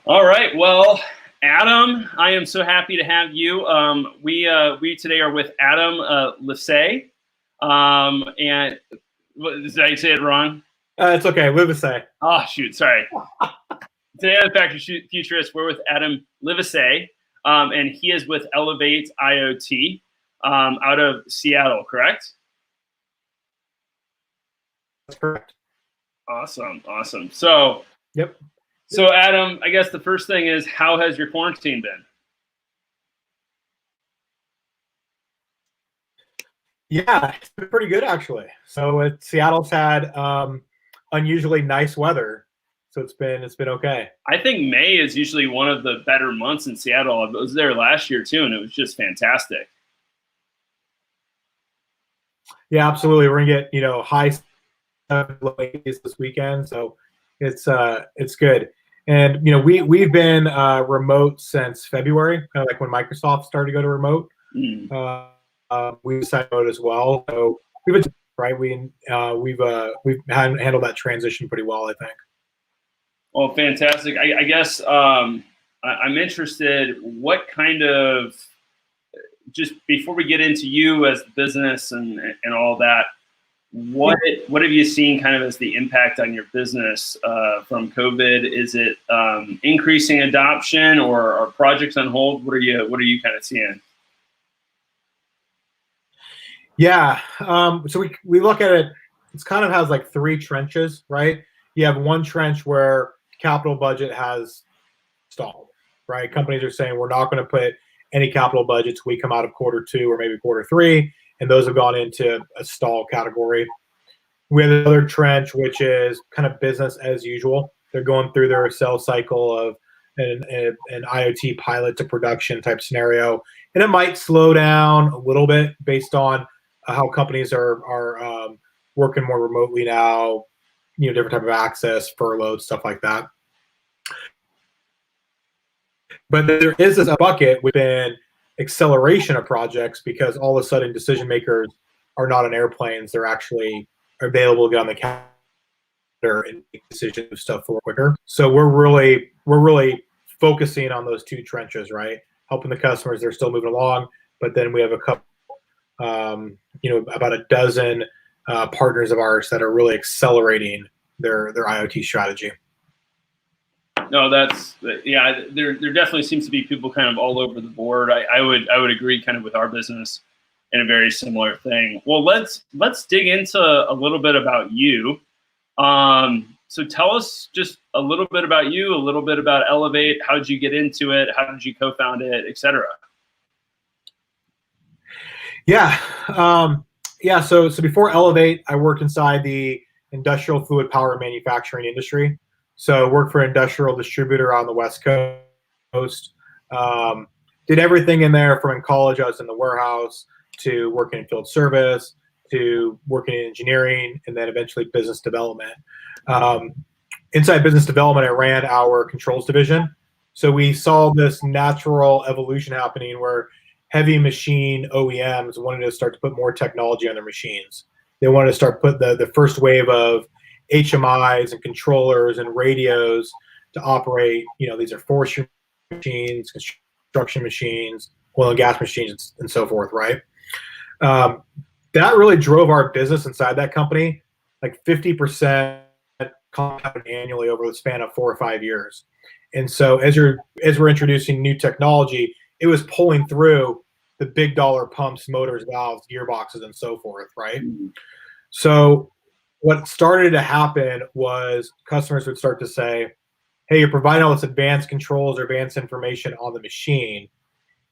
All right. Well, Adam, I am so happy to have you. We today are with Adam Livesay. And did I say it wrong? It's okay. Livesay. Oh, shoot. Sorry. Today on Factory Futurist, we're with Adam Livesay, and he is with Elevāt IoT out of Seattle, correct? That's correct. Awesome. So, yep. So, Adam, I guess the first thing is, how has your quarantine been? Yeah, it's been pretty good actually. So Seattle's had unusually nice weather, so it's been okay. I think May is usually one of the better months in Seattle. I was there last year too, and it was just fantastic. Yeah, absolutely. We're gonna get high 80s this weekend, so it's good. And we've been remote since February, kind of like when Microsoft started to go to remote. We decided remote as well, so we've been right. We've handled that transition pretty well, I think. Well, fantastic. I guess I'm interested. What kind of, just before we get into you as the business and all that, what have you seen kind of as the impact on your business from COVID? Is it increasing adoption, or are projects on hold? What are you kind of seeing? Yeah, so we look at it. It's kind of has like three trenches, right? You have one trench where capital budget has stalled, right? Companies are saying we're not going to put any capital budgets. We come out of Q2 or maybe Q3, and those have gone into a stall category. We have another trench, which is kind of business as usual. They're going through their sales cycle of an IoT pilot to production type scenario, and it might slow down a little bit based on how companies are working more remotely now, different type of access, furloughed, stuff like that. But there is this bucket within acceleration of projects, because all of a sudden decision makers are not on airplanes. They're actually available to get on the calendar and make decisions of stuff for quicker. So we're really focusing on those two trenches, right? Helping the customers, they're still moving along, but then we have a couple, about a dozen partners of ours that are really accelerating their IoT strategy. No, yeah. There definitely seems to be people kind of all over the board. I would agree kind of with our business in a very similar thing. Well, let's dig into a little bit about you. So tell us just a little bit about you, a little bit about Elevāt. How did you get into it? How did you co-found it, etc.? Yeah. So before Elevāt, I worked inside the industrial fluid power manufacturing industry. So worked for an industrial distributor on the West Coast. Did everything in there. From in college, I was in the warehouse, to working in field service, to working in engineering, and then eventually business development. Inside business development, I ran our controls division. So we saw this natural evolution happening where heavy machine OEMs wanted to start to put more technology on their machines. They wanted to start put the first wave of HMIs and controllers and radios to operate. These are forestry machines, construction machines, oil and gas machines, and so forth, right? That really drove our business inside that company, like 50% compounded annually over the span of 4 or 5 years. And so as we're introducing new technology, it was pulling through the big dollar pumps, motors, valves, gearboxes, and so forth, right? So what started to happen was customers would start to say, hey, you're providing all this advanced controls or advanced information on the machine.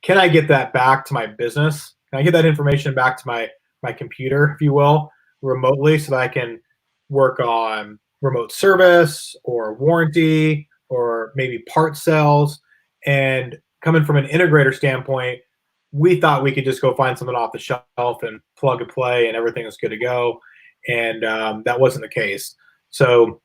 Can I get that back to my business? Can I get that information back to my computer, if you will, remotely, so that I can work on remote service or warranty or maybe part sales? And coming from an integrator standpoint, we thought we could just go find something off the shelf and plug and play and everything is good to go. And that wasn't the case. So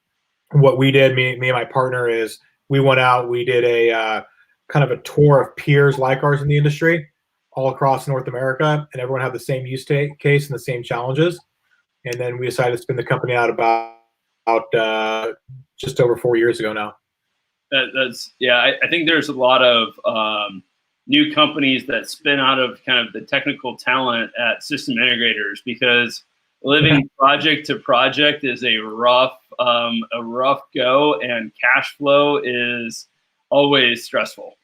what we did, me and my partner, is we went out, we did a kind of a tour of peers like ours in the industry all across North America, and everyone had the same use case and the same challenges. And then we decided to spin the company out about just over 4 years ago now. That's yeah. I think there's a lot of new companies that spin out of kind of the technical talent at system integrators, because living project to project is a rough go, and cash flow is always stressful.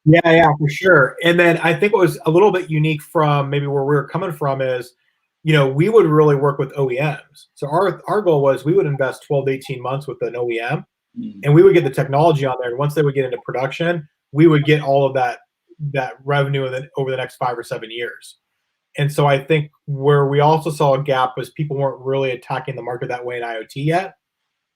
Yeah, for sure. And then I think what was a little bit unique from maybe where we were coming from is, we would really work with OEMs. So our goal was we would invest 12 to 18 months with an OEM, and we would get the technology on there. And once they would get into production, we would get all of that revenue over the next 5 or 7 years. And so I think where we also saw a gap was people weren't really attacking the market that way in IoT yet.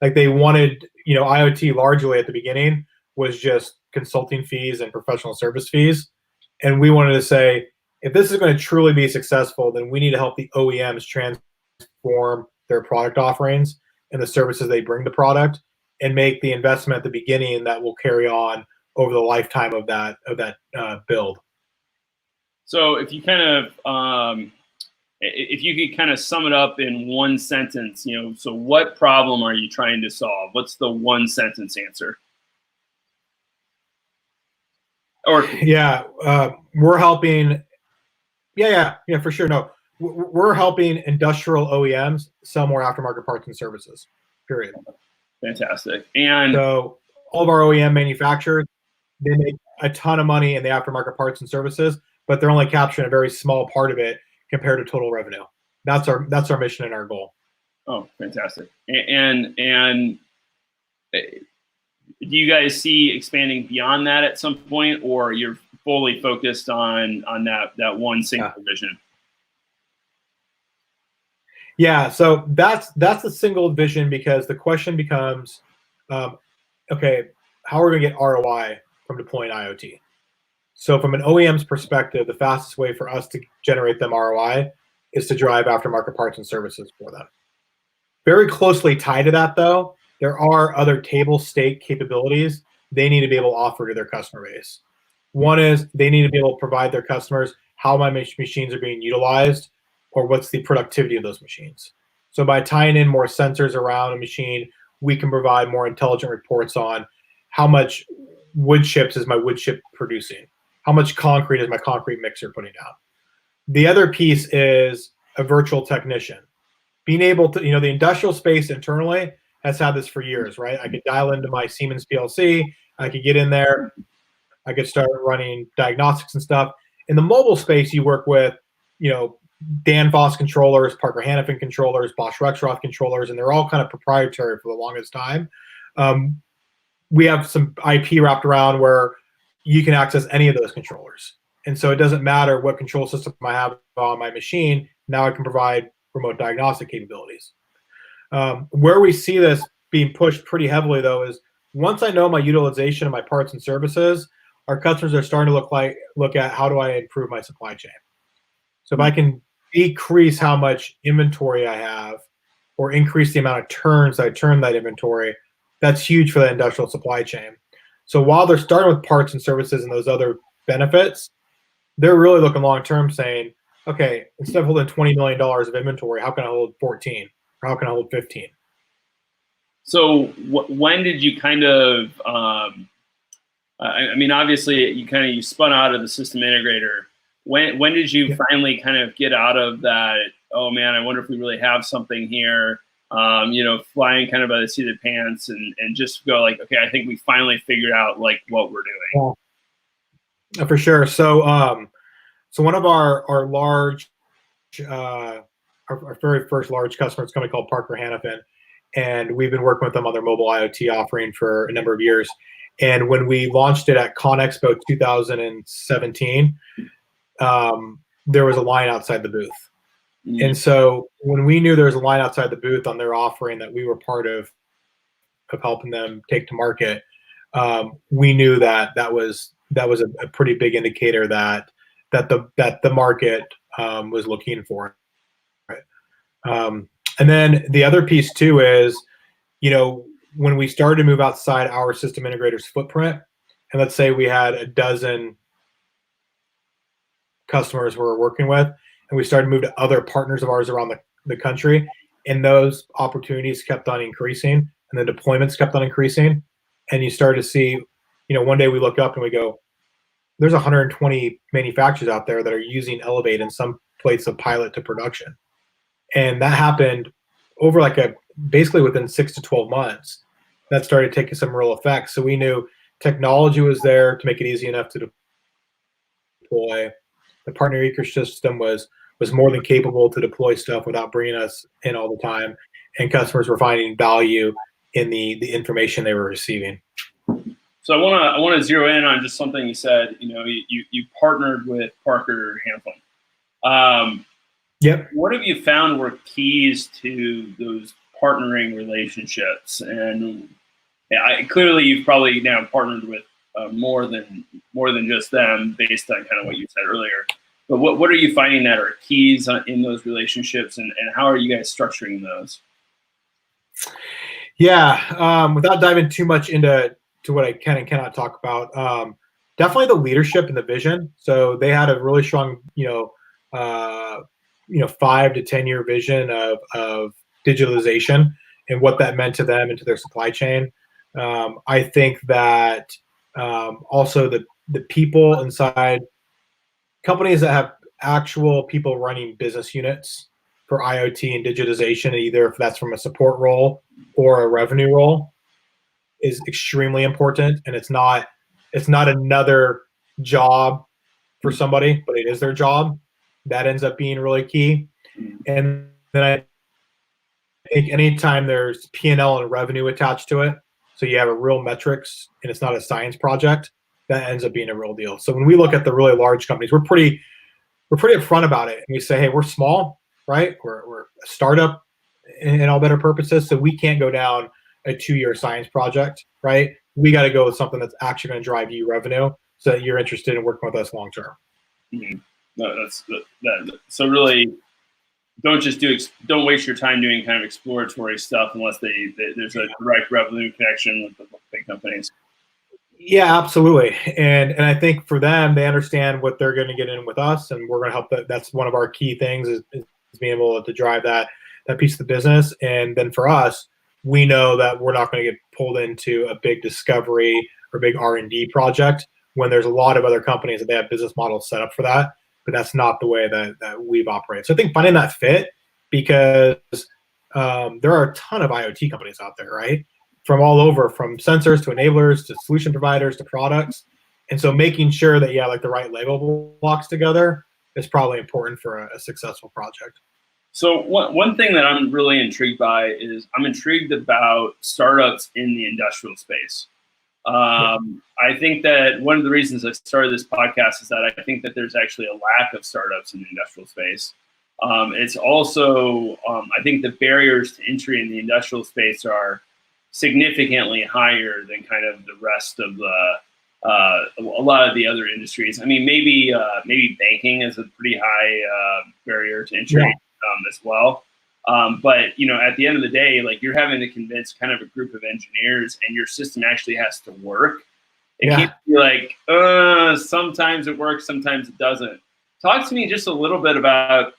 Like they wanted, IoT largely at the beginning was just consulting fees and professional service fees. And we wanted to say, if this is going to truly be successful, then we need to help the OEMs transform their product offerings and the services they bring to product, and make the investment at the beginning that will carry on over the lifetime of that build. So if you if you could kind of sum it up in one sentence, so what problem are you trying to solve? What's the one sentence answer? Or we're helping. Yeah, for sure. No, we're helping industrial OEMs sell more aftermarket parts and services. Period. Fantastic. And so all of our OEM manufacturers, they make a ton of money in the aftermarket parts and services, but they're only capturing a very small part of it compared to total revenue. That's our mission and our goal. Oh, fantastic. And do you guys see expanding beyond that at some point, or you're fully focused on that one single vision? Yeah, so that's a single vision, because the question becomes, okay, how are we going to get ROI from deploying IoT? So from an OEM's perspective, the fastest way for us to generate them ROI is to drive aftermarket parts and services for them. Very closely tied to that, though, there are other table stake capabilities they need to be able to offer to their customer base. One is they need to be able to provide their customers how my machines are being utilized, or what's the productivity of those machines. So by tying in more sensors around a machine, we can provide more intelligent reports on how much wood chips is my wood chip producing, how much concrete is my concrete mixer putting out. The other piece is a virtual technician. Being able to, the industrial space internally has had this for years, right? I could dial into my Siemens PLC, I could get in there, I could start running diagnostics and stuff. In the mobile space, you work with, Danfoss controllers, Parker Hannifin controllers, Bosch Rexroth controllers, and they're all kind of proprietary for the longest time. We have some IP wrapped around where you can access any of those controllers. And so it doesn't matter what control system I have on my machine. Now I can provide remote diagnostic capabilities. Where we see this being pushed pretty heavily, though, is once I know my utilization of my parts and services, our customers are starting to look at how do I improve my supply chain. So if I can decrease how much inventory I have, or increase the amount of turns I turn that inventory, that's huge for the industrial supply chain. So while they're starting with parts and services and those other benefits, they're really looking long-term, saying, okay, instead of holding $20 million of inventory, how can I hold 14? Or how can I hold 15? So when did you kind of, obviously you spun out of the system integrator. When did you finally kind of get out of that, oh man, I wonder if we really have something here, flying kind of by the seat of the pants, and just go like, okay, I think we finally figured out like what we're doing? Yeah, for sure. So one of our large, our very first large customer is a company called Parker Hannifin, and we've been working with them on their mobile IoT offering for a number of years. And when we launched it at ConExpo 2017, there was a line outside the booth. Mm-hmm. And so when we knew there was a line outside the booth on their offering that we were part of helping them take to market, we knew that was a pretty big indicator that the market was looking for. Right? And then the other piece too is, when we started to move outside our system integrator's footprint, and let's say we had a dozen customers we were working with, and we started to move to other partners of ours around the country, and those opportunities kept on increasing, and the deployments kept on increasing. And you started to see, one day we look up and we go, there's 120 manufacturers out there that are using Elevate in some place of pilot to production. And that happened over basically within 6 to 12 months. That started taking some real effect. So we knew technology was there to make it easy enough to deploy. The partner ecosystem was more than capable to deploy stuff without bringing us in all the time. And customers were finding value in the information they were receiving. So I want to zero in on just something you said. You partnered with Parker Hannifin. Yep. What have you found were keys to those partnering relationships? And clearly, you've probably now partnered with more than just them, based on kind of what you said earlier. But what are you finding that are keys in those relationships, and how are you guys structuring those? Yeah, without diving too much into what I can and cannot talk about, definitely the leadership and the vision. So they had a really strong, 5 to 10 year vision of digitalization and what that meant to them and to their supply chain. I think that also the people inside companies that have actual people running business units for IoT and digitization, either if that's from a support role or a revenue role, is extremely important. And it's not another job for somebody, but it is their job. That ends up being really key. And then I think anytime there's P&L and revenue attached to it, so you have a real metrics and it's not a science project, that ends up being a real deal. So when we look at the really large companies, we're pretty upfront about it. And we say, hey, we're small, right? We're a startup in all better purposes. So we can't go down a 2-year science project, right? We got to go with something that's actually going to drive you revenue so that you're interested in working with us long term. Mm-hmm. No, so really, don't waste your time doing kind of exploratory stuff unless there's a direct revenue connection with the big companies. Yeah, absolutely. And I think for them, they understand what they're going to get in with us, and we're going to help. That's one of our key things is being able to drive that piece of the business. And then for us, we know that we're not going to get pulled into a big discovery or big R&D project when there's a lot of other companies that they have business models set up for that. But that's not the way that we've operated. So I think finding that fit, because there are a ton of IoT companies out there, right? From all over, from sensors to enablers to solution providers to products. And so making sure that you have the right Lego blocks together is probably important for a successful project. So one thing that I'm really intrigued by is I'm intrigued about startups in the industrial space. I think that one of the reasons I started this podcast is that I think that there's actually a lack of startups in the industrial space. It's also, I think the barriers to entry in the industrial space are significantly higher than kind of the rest of a lot of the other industries. I mean, maybe banking is a pretty high barrier to entry as well. But at the end of the day, you're having to convince kind of a group of engineers, and your system actually has to work. It can't be sometimes it works, sometimes it doesn't. Talk to me just a little bit about.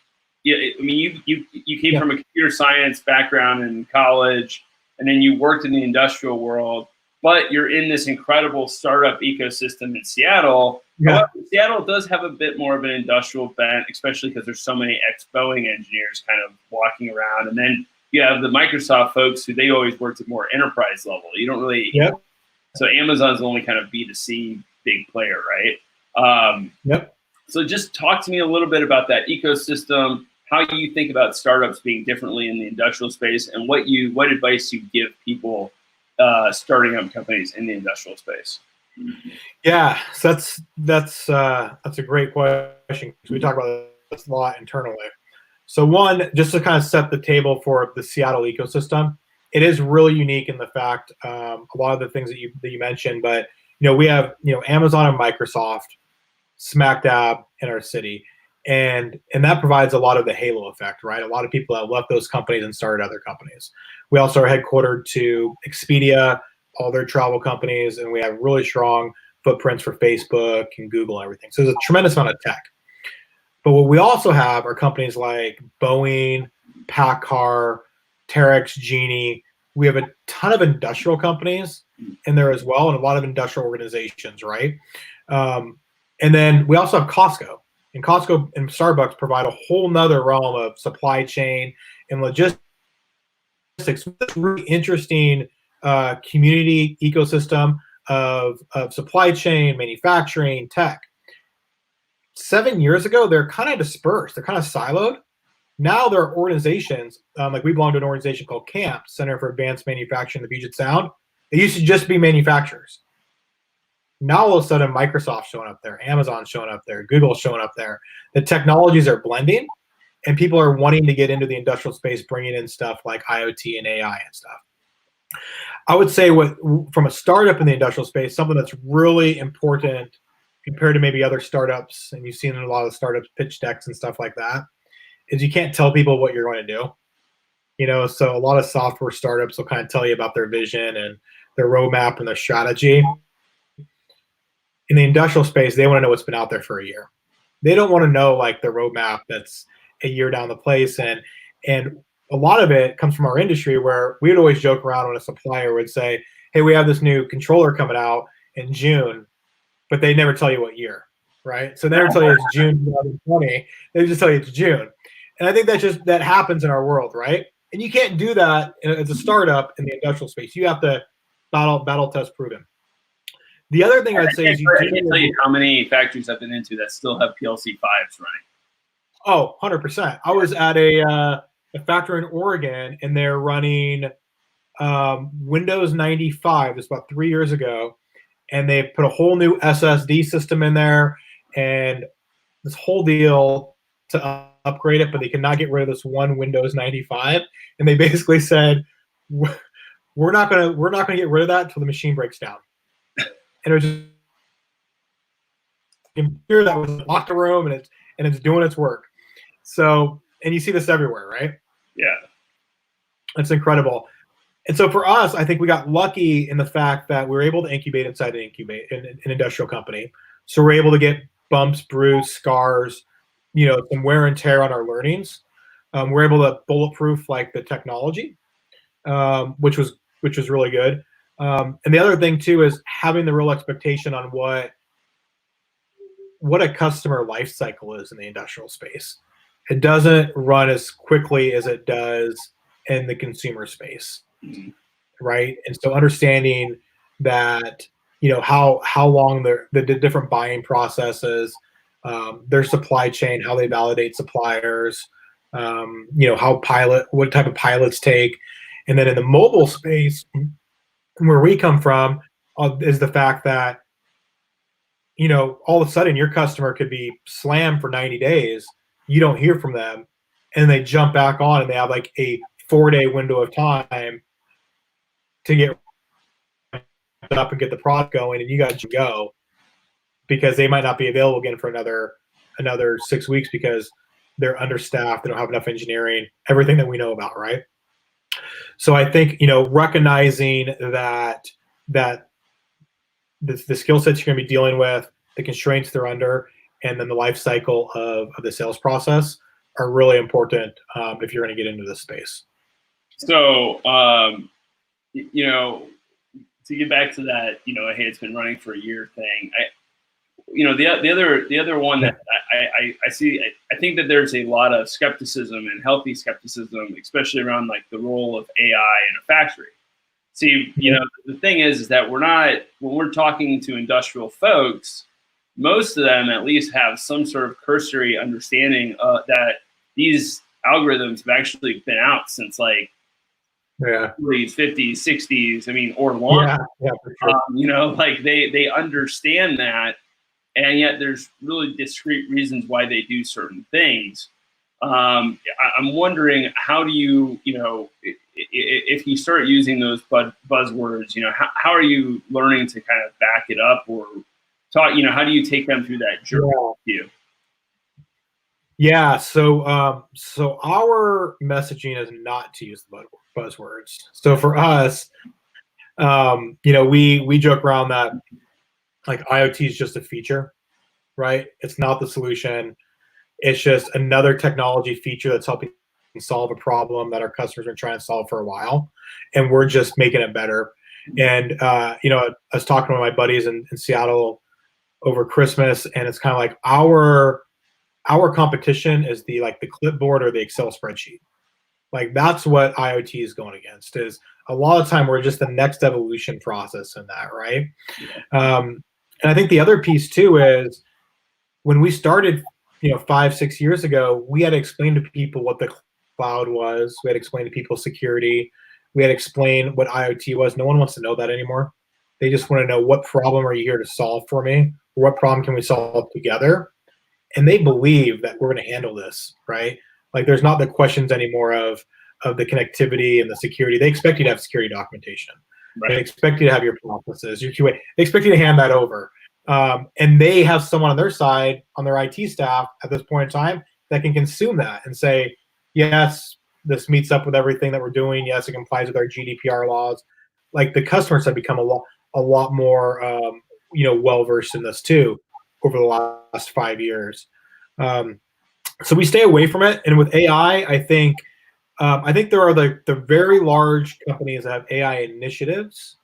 I mean, you came from a computer science background in college, and then you worked in the industrial world, but you're in this incredible startup ecosystem in Seattle. However, Seattle does have a bit more of an industrial bent, especially because there's so many ex-Boeing engineers kind of walking around. And then you have the Microsoft folks who they always worked at more enterprise level. You don't really, so Amazon's only kind of B2C big player, right? So just talk to me a little bit about that ecosystem, how you think about startups being differently in the industrial space, and what advice you give people starting up companies in the industrial space. Yeah, so that's a great question, because we talk about this a lot internally. So one, just to kind of set the table for the Seattle ecosystem, it is really unique in the fact a lot of the things that you mentioned, but we have Amazon and Microsoft smack dab in our city, and that provides a lot of the halo effect, right? A lot of people have left those companies and started other companies. We also are headquartered to Expedia, all their travel companies, and we have really strong footprints for Facebook and Google and everything. So there's a tremendous amount of tech. But what we also have are companies like Boeing, PACCAR, Terex, Genie, We have a ton of industrial companies in there as well, and a lot of industrial organizations, right? And then we also have Costco. And Costco and Starbucks provide a whole nother realm of supply chain and logistics. It's a really interesting community ecosystem of supply chain, manufacturing, tech. 7 years ago, they're kind of dispersed. They're kind of siloed. Now there are organizations, like we belong to an organization called CAMP, Center for Advanced Manufacturing in the Puget Sound. It used to just be manufacturers. Now all of a sudden, Microsoft's showing up there, Amazon's showing up there, Google's showing up there. The technologies are blending, and people are wanting to get into the industrial space, bringing in stuff like IoT and AI and stuff. I would say from a startup in the industrial space, something that's really important compared to maybe other startups, and you've seen a lot of startups pitch decks and stuff like that, is you can't tell people what you're going to do. You know, so a lot of software startups will kind of tell you about their vision and their roadmap and their strategy. In the industrial space, they want to know what's been out there for a year. They don't want to know like the roadmap that's a year down the place. And a lot of it comes from our industry, where we would always joke around when a supplier would say, hey, we have this new controller coming out in June, but they never tell you what year, right? So they never tell you it's June 2020. They just tell you it's June. And I think that happens in our world, right? And you can't do that as a startup in the industrial space. You have to battle test proven. The other thing I'd say is I can't tell you how many factories I've been into that still have PLC 5s running. Oh, 100%. I was at a factory in Oregon, and they're running Windows 95. It's about 3 years ago, and they put a whole new SSD system in there, and this whole deal to upgrade it, but they could not get rid of this one Windows 95. And they basically said, we're not gonna get rid of that until the machine breaks down. And it was just a computer that was in the locker room, and it's doing its work. So, and you see this everywhere, right? Yeah. It's incredible. And so for us, I think we got lucky in the fact that we were able to incubate inside an industrial company. So we're able to get bumps, bruises, scars, you know, some wear and tear on our learnings. We're able to bulletproof like the technology, which was really good. And the other thing too is having the real expectation on what a customer life cycle is in the industrial space. It doesn't run as quickly as it does in the consumer space, right? And so understanding that, you know, how long the different buying processes, their supply chain, how they validate suppliers, you know, what type of pilots take. And then in the mobile space, where we come from, is the fact that, you know, all of a sudden your customer could be slammed for 90 days. You don't hear from them, and they jump back on, and they have like a 4-day window of time to get up and get the product going, and you got to go because they might not be available again for another 6 weeks because they're understaffed, they don't have enough engineering, everything that we know about, right? So I think, you know, recognizing that the skill sets you're going to be dealing with, the constraints they're under, and then the life cycle of the sales process are really important if you're going to get into this space. So, you know, to get back to that, you know, hey, it's been running for a year thing. The other one that I see, I think that there's a lot of skepticism and healthy skepticism, especially around like the role of AI in a factory. See, you know, the thing is that when we're talking to industrial folks, most of them at least have some sort of cursory understanding that these algorithms have actually been out since like 40s, 50s, 60s, I mean, or longer. Yeah, for sure. You know, like they understand that, and yet there's really discrete reasons why they do certain things. I'm wondering, how do you, you know, if you start using those buzzwords, you know, how are you learning to kind of back it up, or talk, you know, how do you take them through that journey with you? Yeah, so our messaging is not to use the buzzwords. So for us, you know, we joke around that like IoT is just a feature, right? It's not the solution. It's just another technology feature that's helping solve a problem that our customers are trying to solve for a while, and we're just making it better. And I was talking to my buddies in Seattle over Christmas, and it's kind of like our competition is the clipboard or the Excel spreadsheet. Like that's what IoT is going against. Is a lot of time we're just the next evolution process in that, right? Yeah. And I think the other piece too is when we started, 5-6 years ago, we had to explain to people what the cloud was. We had to explain to people security. We had to explain what IoT was. No one wants to know that anymore. They just want to know, what problem are you here to solve for me? Or what problem can we solve together? And they believe that we're going to handle this, right? Like there's not the questions anymore of the connectivity and the security. They expect you to have security documentation. Right. They expect you to have your processes, your QA. They expect you to hand that over. And they have someone on their side, on their IT staff at this point in time, that can consume that and say, yes, this meets up with everything that we're doing. Yes, it complies with our GDPR laws. Like the customers have become a lot more, well-versed in this too over the last 5 years. So we stay away from it. And with AI, I think there are the very large companies that have AI initiatives,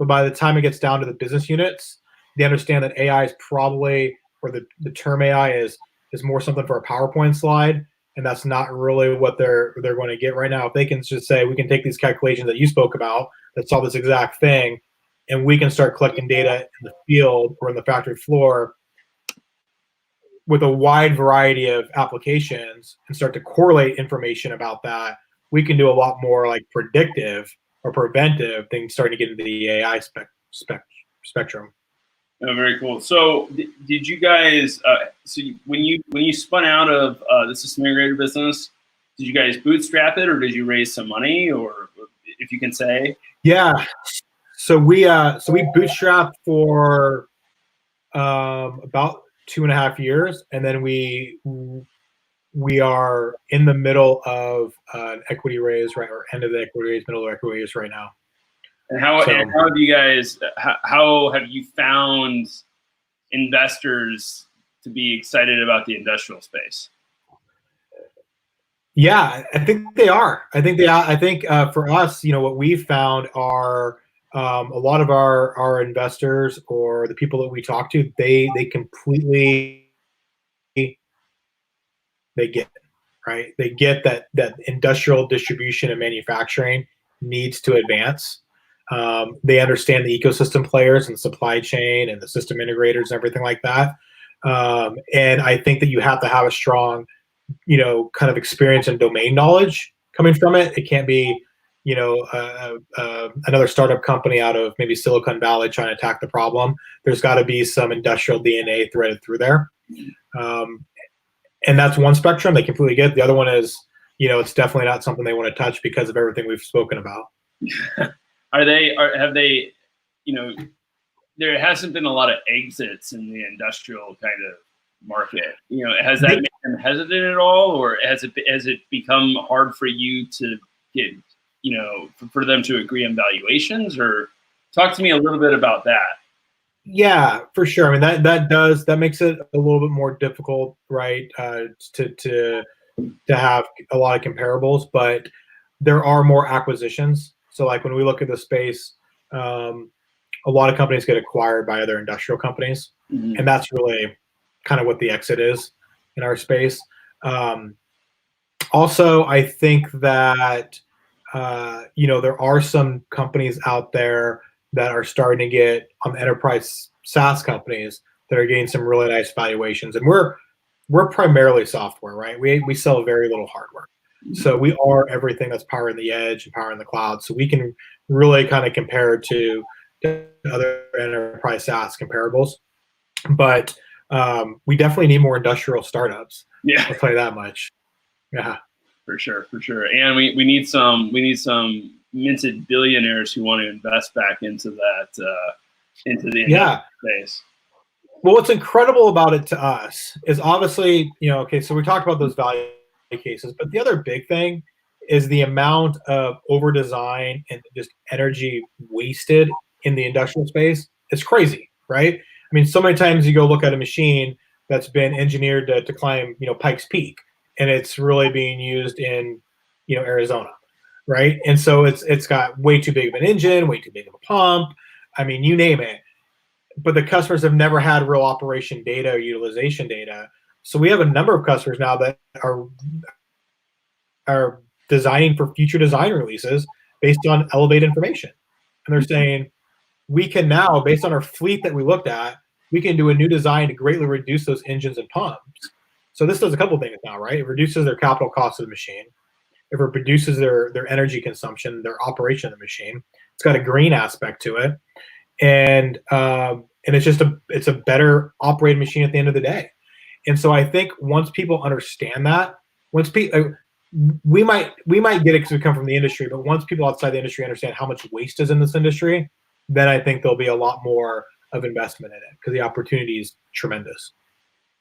but by the time it gets down to the business units, they understand that AI is probably, or the term AI is more something for a PowerPoint slide, and that's not really what they're going to get right now. If they can just say, we can take these calculations that you spoke about that solve this exact thing, and we can start collecting data in the field or in the factory floor with a wide variety of applications and start to correlate information about that, we can do a lot more like predictive or preventive things starting to get into the AI spectrum. Oh, very cool. So did you guys, when you spun out of the system integrator business, did you guys bootstrap it or did you raise some money, or if you can say? Yeah. So we bootstrapped for about 2.5 years, and then we are in the middle of an equity raise, right, or end of the equity raise, middle of the equity raise right now. And how have you guys? How have you found investors to be excited about the industrial space? Yeah, I think they are. I think for us, what we've found are a lot of our investors or the people that we talk to, they completely they get it, right? They get that industrial distribution and manufacturing needs to advance. They understand the ecosystem players and the supply chain and the system integrators and everything like that. And I think that you have to have a strong, kind of experience and domain knowledge coming from it. It can't be, another startup company out of maybe Silicon Valley trying to attack the problem. There's got to be some industrial DNA threaded through there. And that's one spectrum they completely get. The other one is, it's definitely not something they want to touch because of everything we've spoken about. Have they, there hasn't been a lot of exits in the industrial kind of market. Has that made them hesitant at all, or has it become hard for you to get, for them to agree on valuations? Or talk to me a little bit about that. Yeah, for sure. I mean, that makes it a little bit more difficult, right? To have a lot of comparables, but there are more acquisitions. So like when we look at the space, a lot of companies get acquired by other industrial companies, and that's really kind of what the exit is in our space. Also, I think that there are some companies out there that are starting to get enterprise SaaS companies that are getting some really nice valuations, and we're primarily software, right? We sell very little hardware. So we are everything that's powering the edge and powering the cloud. So we can really kind of compare to other enterprise SaaS comparables. But we definitely need more industrial startups. Yeah, I'll tell you that much. Yeah, for sure. And we need some minted billionaires who want to invest back into that into the space. Well, what's incredible about it to us is obviously, okay, so we talked about those value cases, but the other big thing is the amount of over design and just energy wasted in the industrial space. It's crazy, right? I mean, so many times you go look at a machine that's been engineered to climb, Pikes Peak, and it's really being used in, Arizona, right? And so it's got way too big of an engine, way too big of a pump. I mean, you name it. But the customers have never had real operation data or utilization data. So we have a number of customers now that are designing for future design releases based on elevate information. And they're saying, we can now, based on our fleet that we looked at, we can do a new design to greatly reduce those engines and pumps. So this does a couple of things now, right? It reduces their capital cost of the machine. It reduces their energy consumption, their operation of the machine. It's got a green aspect to it, and it's just it's a better operated machine at the end of the day. And so I think once people understand that, once people we might get it because we come from the industry, but once people outside the industry understand how much waste is in this industry, then I think there'll be a lot more of investment in it because the opportunity is tremendous.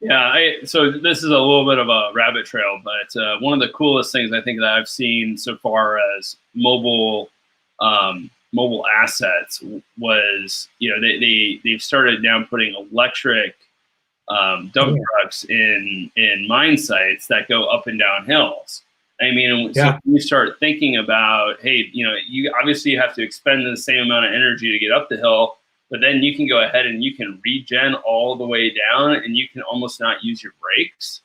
Yeah, so this is a little bit of a rabbit trail, but one of the coolest things I think that I've seen so far as mobile assets was, they've started now putting electric dump trucks in mine sites that go up and down hills. I mean, so you start thinking about, hey, you obviously have to expend the same amount of energy to get up the hill, but then you can go ahead and you can regen all the way down, and you can almost not use your brakes.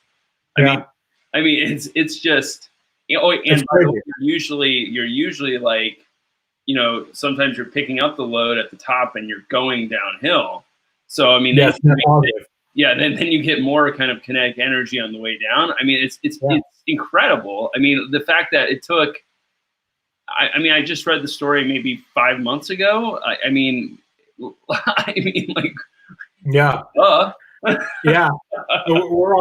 I mean, it's just, and you're usually like, sometimes you're picking up the load at the top and you're going downhill. So I mean, then you get more kind of kinetic energy on the way down. I mean, it's incredible. I mean, the fact that it took, I just read the story maybe 5 months ago. I mean, like, yeah. Yeah. So we're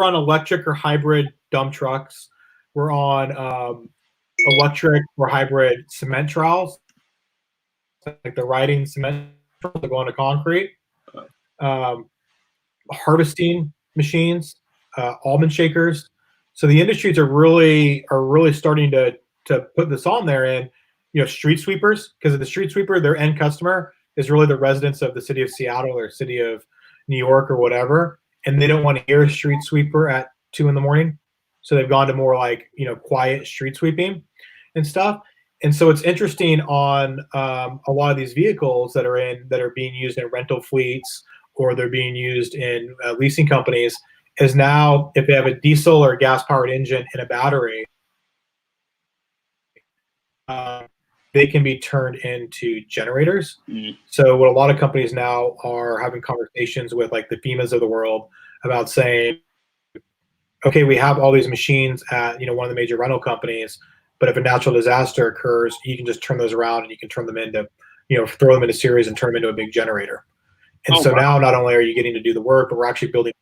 on electric or hybrid dump trucks. We're on electric or hybrid cement trowels, like the riding cement trowels that go into concrete. Harvesting machines, almond shakers. So the industries are really starting to put this on there. And street sweepers, because of the street sweeper, their end customer is really the residents of the city of Seattle or city of New York or whatever, and they don't want to hear a street sweeper at 2 a.m. So they've gone to more like quiet street sweeping and stuff. And so it's interesting on a lot of these vehicles that are being used in rental fleets, or they're being used in leasing companies, is now if they have a diesel or gas powered engine and a battery, they can be turned into generators. So what a lot of companies now are having conversations with, like the FEMAs of the world, about saying, okay, we have all these machines at one of the major rental companies, but if a natural disaster occurs, you can just turn those around and you can turn them into, throw them into series and turn them into a big generator. And now not only are you getting to do the work, but we're actually building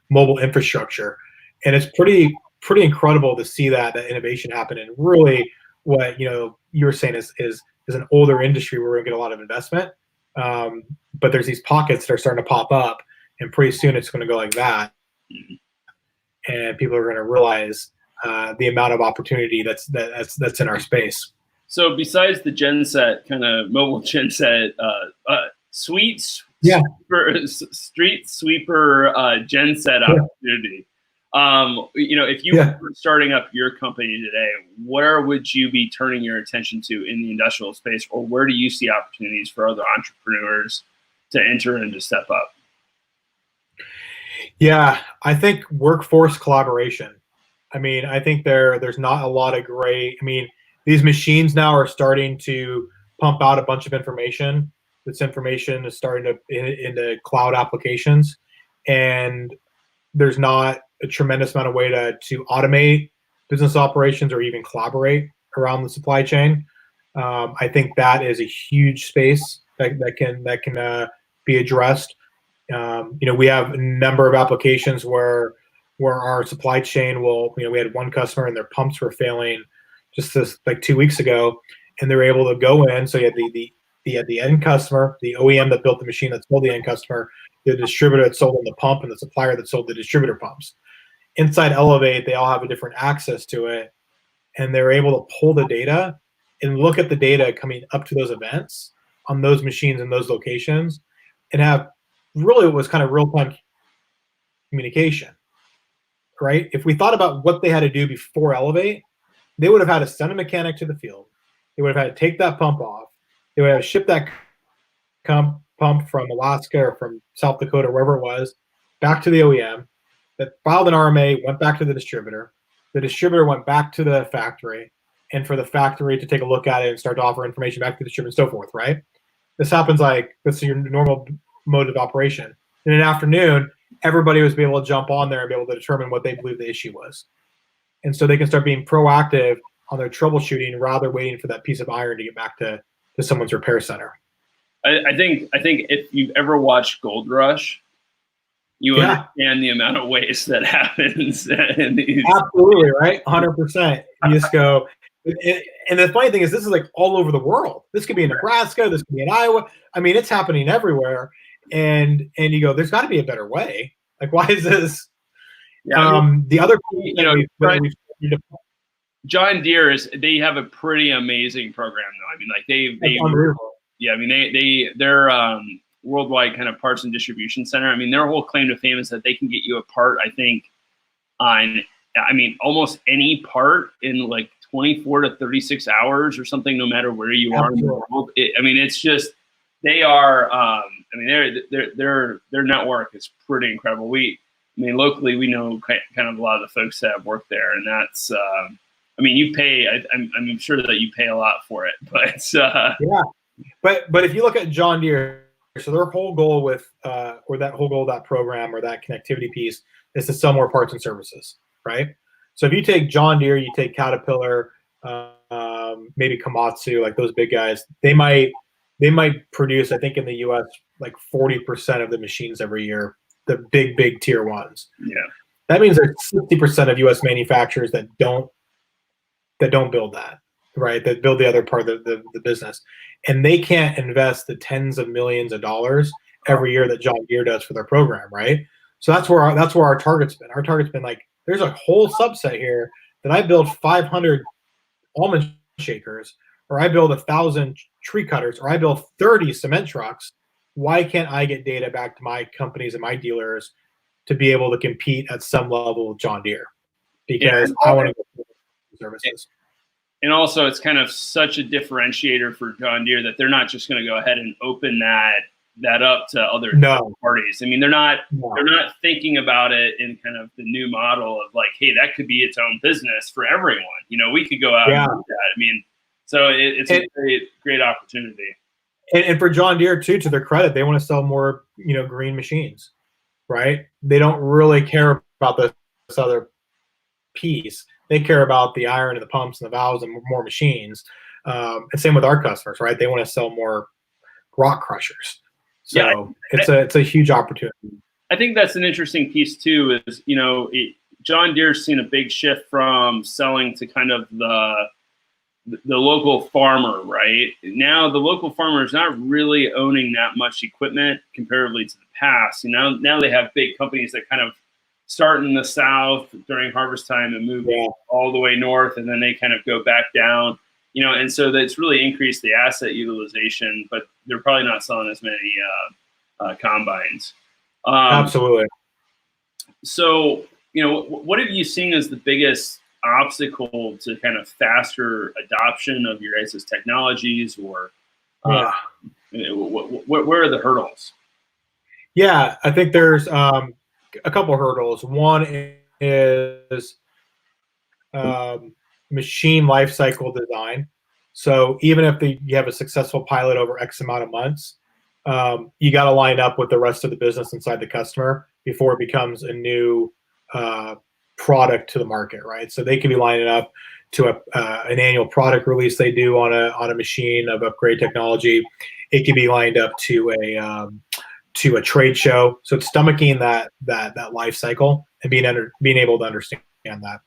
mobile infrastructure. And it's pretty incredible to see that innovation happen. And really what you were saying is an older industry where we're going to get a lot of investment. But there's these pockets that are starting to pop up, and pretty soon it's going to go like that. And people are going to realize the amount of opportunity that's in our space. So besides the genset, kind of mobile genset, street sweeper genset opportunity. If you were starting up your company today, where would you be turning your attention to in the industrial space, or where do you see opportunities for other entrepreneurs to enter and to step up? Yeah, I think workforce collaboration. I mean, I think there's not a lot of great. I mean, these machines now are starting to pump out a bunch of information. This information is starting to into cloud applications, and there's not a tremendous amount of way to automate business operations or even collaborate around the supply chain. I think that is a huge space that can be addressed. We have a number of applications where our supply chain will, we had one customer and their pumps were failing just like 2 weeks ago, and they were able to go in. So you had the end customer, the OEM that built the machine that sold the end customer, the distributor that sold them the pump, and the supplier that sold the distributor pumps. Inside Elevate, they all have a different access to it, and they're able to pull the data and look at the data coming up to those events on those machines in those locations, and have really what was kind of real-time communication right? If we thought about what they had to do before elevate, they would have had to send a mechanic to the field. They would have had to take that pump off. They would have to ship that pump from Alaska or from South Dakota, wherever it was, back to the OEM. That filed an RMA, went back to the distributor. The distributor went back to the factory, and for the factory to take a look at it and start to offer information back to the distributor and so forth, right? This happens like this is your normal mode of operation. In an afternoon, everybody was able to jump on there and be able to determine what they believe the issue was. And so they can start being proactive on their troubleshooting rather than waiting for that piece of iron to get back to someone's repair center. I think if you've ever watched Gold Rush, you understand the amount of waste that happens in these. Absolutely, right? 100%. You just go, and the funny thing is, this is like all over the world. This could be in Nebraska, this could be in Iowa. I mean, it's happening everywhere. And you go, there's got to be a better way. Like, why is this? Yeah, the other, John Deere they have a pretty amazing program though. I mean, like yeah, I mean they're worldwide kind of parts and distribution center. I mean, their whole claim to fame is that they can get you a part, I think, on almost any part in like 24 to 36 hours or something, no matter where you are in the world. It's just they are. Their network is pretty incredible. Locally we know kind of a lot of the folks that have worked there, and that's. You pay. I'm sure that you pay a lot for it, but yeah. But if you look at John Deere, so their whole goal with or that whole goal of that program or that connectivity piece is to sell more parts and services, right? So if you take John Deere, you take Caterpillar, maybe Komatsu, like those big guys, they might produce, I think in the U.S., like 40% of the machines every year, the big tier ones. Yeah, that means there's 60% of U.S. manufacturers that don't build that, right? That build the other part of the business. And they can't invest the tens of millions of dollars every year that John Deere does for their program, right? So that's where our target's been. Our target's been like, there's a whole subset here that I build 500 almond shakers, or I build 1,000 tree cutters, or I build 30 cement trucks. Why can't I get data back to my companies and my dealers to be able to compete at some level with John Deere? Because I want to go services. And also, it's kind of such a differentiator for John Deere that they're not just going to go ahead and open that up to other parties. I mean, they're not thinking about it in kind of the new model of like, hey, that could be its own business for everyone. We could go out and do that. I mean, so it's a great opportunity. And for John Deere too, to their credit, they want to sell more, green machines, right? They don't really care about this other piece. They care about the iron and the pumps and the valves and more machines. And same with our customers, right? They want to sell more rock crushers. So it's a huge opportunity. I think that's an interesting piece too. Is John Deere's seen a big shift from selling to kind of the local farmer, right? Now the local farmer is not really owning that much equipment comparatively to the past. Now they have big companies that kind of start in the south during harvest time and move all the way north, and then they kind of go back down, and so that's really increased the asset utilization, but they're probably not selling as many combines. Absolutely. So, what have you seen as the biggest obstacle to kind of faster adoption of your guys' technologies, or where are the hurdles? Yeah, I think there's a couple of hurdles. One is machine life cycle design. So even if you have a successful pilot over X amount of months, you got to line up with the rest of the business inside the customer before it becomes a new product to the market, right? So they could be lining up to an annual product release they do on a machine of upgrade technology. It could be lined up to a trade show. So it's stomaching that life cycle and being able to understand that.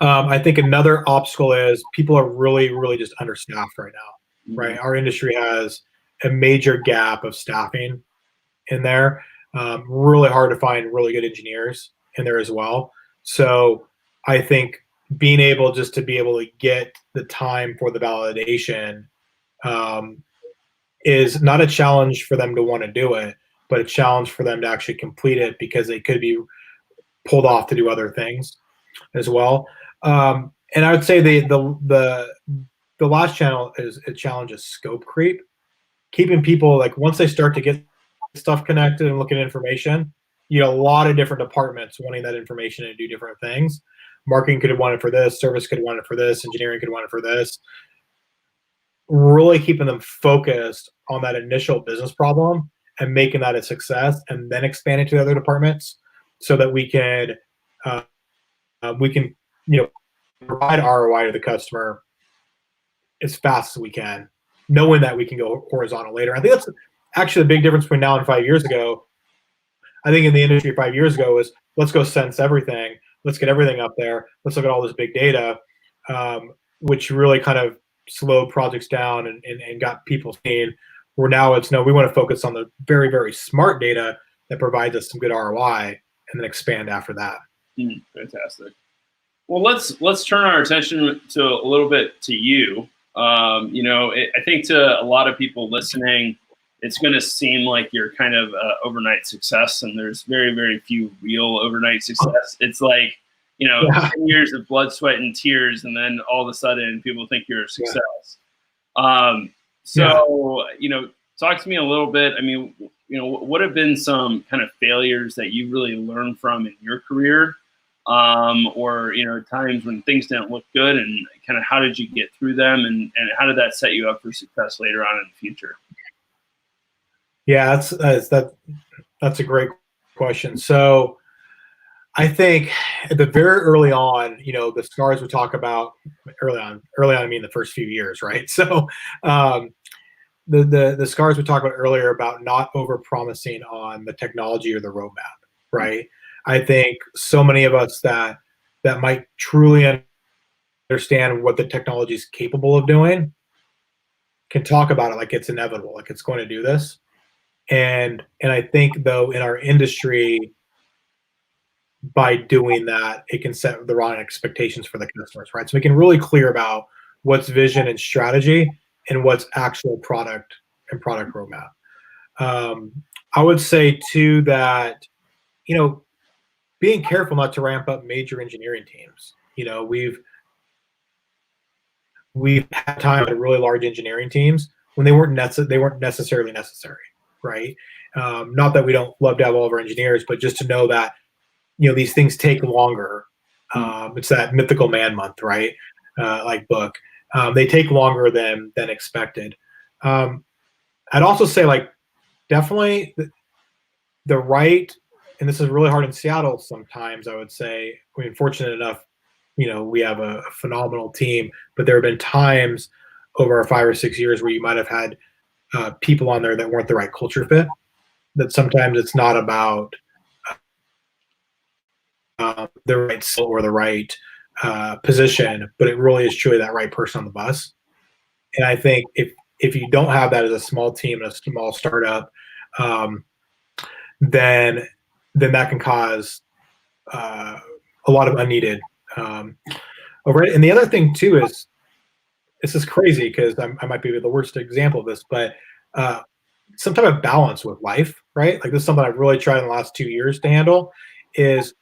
I think another obstacle is people are really, really just understaffed right now, right? Our industry has a major gap of staffing in there. Really hard to find really good engineers in there as well. So I think being able to be able to get the time for the validation is not a challenge for them to want to do it, but a challenge for them to actually complete it, because they could be pulled off to do other things as well. And I would say the last challenge is scope creep, keeping people, like, once they start to get stuff connected and look at information, you know, a lot of different departments wanting that information and do different things. Marketing could have wanted for this, service could have wanted for this, engineering could have wanted for this. Really keeping them focused on that initial business problem and making that a success, and then expanding to the other departments so that we can, you know, provide ROI to the customer as fast as we can, knowing that we can go horizontal later. I think that's actually the big difference between now and 5 years ago. I think in the industry 5 years ago was, let's go sense everything. Let's get everything up there. Let's look at all this big data, which really kind of slowed projects down and got people seeing, where now it's, no, we want to focus on the very, very smart data that provides us some good ROI, and then expand after that. Fantastic. Well, let's turn our attention to a little bit to you. You know, I think to a lot of people listening, it's going to seem like you're kind of overnight success, and there's very, very few real overnight success. It's like, you know, 10 years of blood, sweat, and tears, and then all of a sudden people think you're a success. You know, talk to me a little bit. I mean, you know, what have been some kind of failures that you really learned from in your career? Or, you know, times when things didn't look good, and kind of how did you get through them, and how did that set you up for success later on in the future? Yeah, that's a great question. So I think at the very early on, you know, the scars we talk about early on, I mean the first few years, right? So the scars we talked about earlier about not over promising on the technology or the roadmap, right? I think so many of us that might truly understand what the technology is capable of doing can talk about it like it's inevitable, like it's going to do this. And I think, though, in our industry, by doing that, it can set the wrong expectations for the customers, right? So we can really clear about what's vision and strategy and what's actual product and product roadmap. I would say too that, you know, being careful not to ramp up major engineering teams. You know, we've had time at really large engineering teams when they weren't necessarily necessary, right? Not that we don't love to have all of our engineers, but just to know that, you know, these things take longer. It's that mythical man month, right? Like book. They take longer than expected. I'd also say, like, definitely the right, and this is really hard in Seattle sometimes, I would say. We're fortunate enough, you know, we have a phenomenal team, but there have been times over our 5 or 6 years where you might have had people on there that weren't the right culture fit. That sometimes it's not about the right skill or the right position, but it really is truly that right person on the bus. And I think if you don't have that as a small team and a small startup, then that can cause a lot of unneeded overhead. And the other thing too is, this is crazy because I might be the worst example of this, but some type of balance with life, right? Like, this is something I've really tried in the last 2 years to handle. Is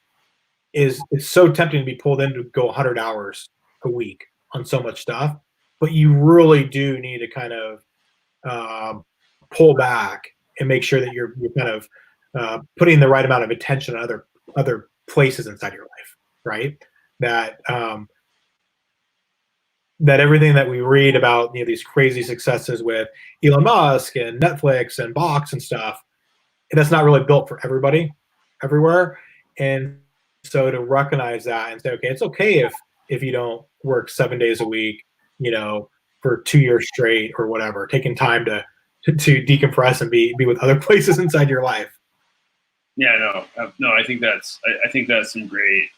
it's so tempting to be pulled in to go 100 hours a week on so much stuff, but you really do need to kind of pull back and make sure that you're kind of putting the right amount of attention on other places inside your life, right? That everything that we read about, you know, these crazy successes with Elon Musk and Netflix and Box and stuff, and that's not really built for everybody everywhere. And so to recognize that and say, okay, it's okay if you don't work 7 days a week, you know, for 2 years straight or whatever, taking time to decompress and be with other places inside your life. Yeah, no, I think that's some great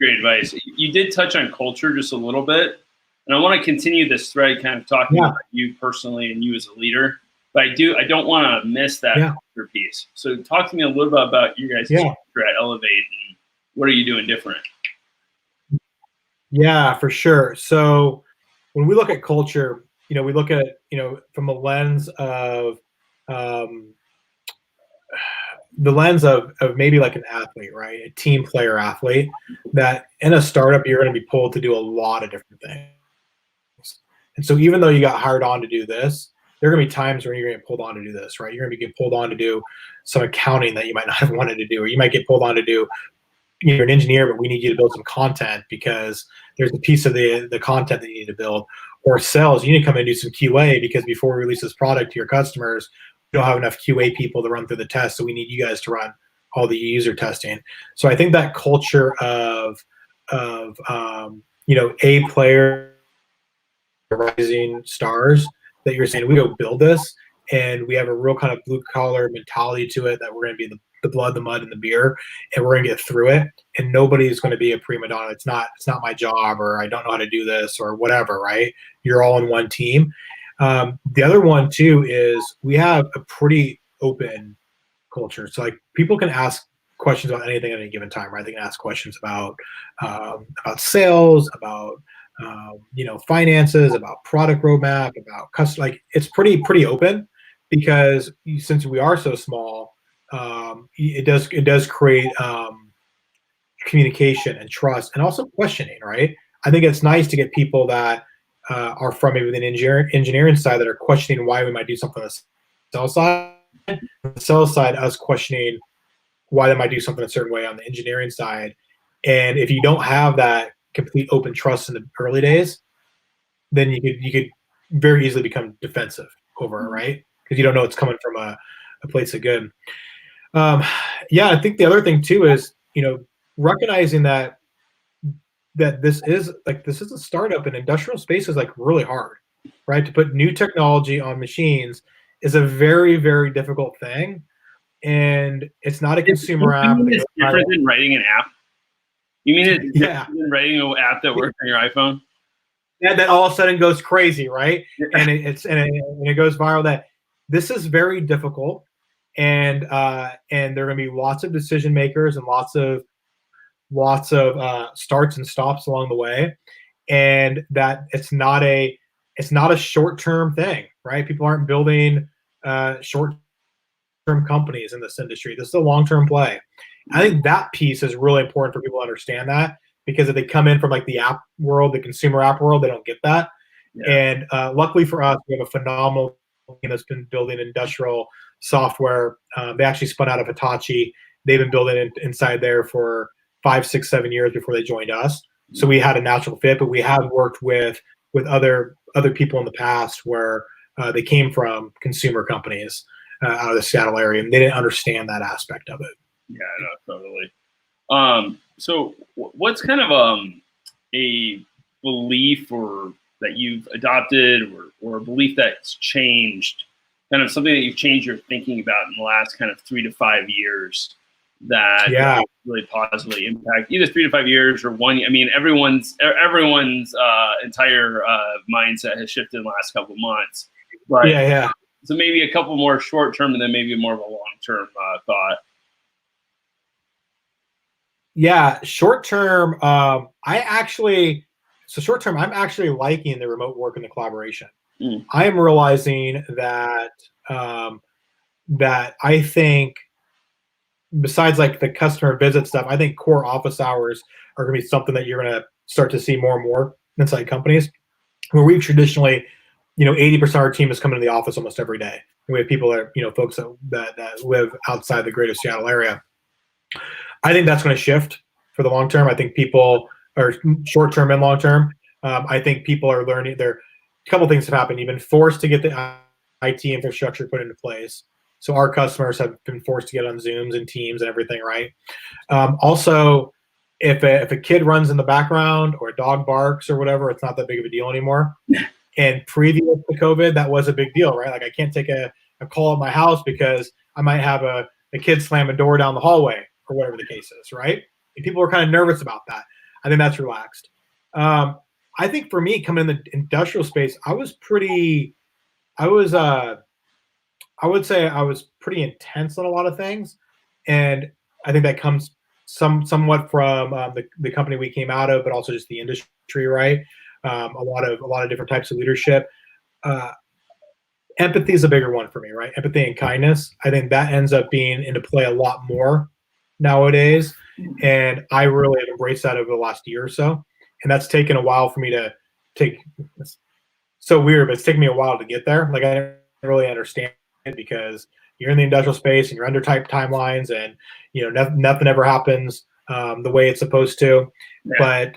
advice. You did touch on culture just a little bit, and I want to continue this thread, kind of talking about you personally and you as a leader. But I don't want to miss that culture piece. So talk to me a little bit about you guys' culture at Elevate, and what are you doing different? Yeah, for sure. So when we look at culture, you know, we look at, you know, from a lens of, the lens of maybe like an athlete, right? A team player athlete, that in a startup, you're going to be pulled to do a lot of different things. And so even though you got hired on to do this, there are going to be times where you're going to get pulled on to do this, right? You're going to get pulled on to do some accounting that you might not have wanted to do, or you might get pulled on to do, you're an engineer, but we need you to build some content because there's a piece of the content that you need to build. Or sales, you need to come in and do some QA because before we release this product to your customers, we don't have enough QA people to run through the tests, so we need you guys to run all the user testing. So I think that culture of A player rising stars that you're saying, we go build this, and we have a real kind of blue collar mentality to it, that we're going to be the blood, the mud, and the beer, and we're going to get through it. And nobody's going to be a prima donna. It's not my job, or I don't know how to do this, or whatever. Right? You're all in one team. The other one too is we have a pretty open culture. So like people can ask questions about anything at any given time. Right? They can ask questions about sales, about finances, about product roadmap, about custom. Like it's pretty open, because since we are so small, it does create communication and trust, and also questioning. Right? I think it's nice to get people that are from maybe the engineering side that are questioning why we might do something on the sales side. The sales side, us questioning why they might do something a certain way on the engineering side. And if you don't have that complete open trust in the early days, then you could very easily become defensive over it, right? Because you don't know it's coming from a place of good. I think the other thing too is recognizing that this is a startup, and industrial space is like really hard, right? To put new technology on machines is a very, very difficult thing, and it's not a consumer app. It's different than writing an app. You mean it's Yeah. different than writing an app that works on your iPhone? Yeah, that all of a sudden goes crazy, right? And it goes viral. That this is very difficult, and there are going to be lots of decision makers and lots of starts and stops along the way, and that it's not a short-term thing, right? People aren't building short-term companies in this industry. This is a long-term play. I think that piece is really important for people to understand that, because if they come in from like the app world, the consumer app world, they don't get that. Yeah. And luckily for us, we have a phenomenal team that's been building industrial software. They actually spun out of Hitachi. They've been building inside there for 5, 6, 7 years before they joined us. So we had a natural fit, but we have worked with other people in the past where they came from consumer companies out of the Seattle area, and they didn't understand that aspect of it. Yeah, no, totally. So what's kind of a belief or that you've adopted, or a belief that's changed, kind of something that you've changed your thinking about in the last kind of 3 to 5 years that really positively impact either 3 to 5 years or one? I mean, everyone's entire mindset has shifted in the last couple of months. But yeah. So maybe a couple more short term, and then maybe more of a long term thought. Yeah, short term. I'm actually liking the remote work and the collaboration. I am realizing that that I think, besides like the customer visit stuff, I think core office hours are going to be something that you're going to start to see more and more inside companies, where we've traditionally, 80% of our team is coming to the office almost every day. And we have people that, folks that live outside the greater Seattle area. I think that's going to shift for the long term. I think people are short term and long term. I think people are learning. A couple things have happened. You've been forced to get the IT infrastructure put into place. So our customers have been forced to get on Zooms and Teams and everything, right? Also, if a kid runs in the background or a dog barks or whatever, it's not that big of a deal anymore. And previous to COVID, that was a big deal, right? Like I can't take a call at my house because I might have a kid slam a door down the hallway or whatever the case is, right? And people were kind of nervous about that. I think that's relaxed. I think for me, coming in the industrial space, I would say I was pretty intense on a lot of things, and I think that comes somewhat from the company we came out of, but also just the industry, right? A lot of different types of leadership. empathy is a bigger one for me, right? Empathy and kindness. I think that ends up being into play a lot more nowadays. And I really have embraced that over the last year or so. And that's taken a while for me to take. It's so weird, but it's taken me a while to get there. Like I didn't really understand it because you're in the industrial space and you're under tight timelines, and nothing ever happens the way it's supposed to. Yeah. But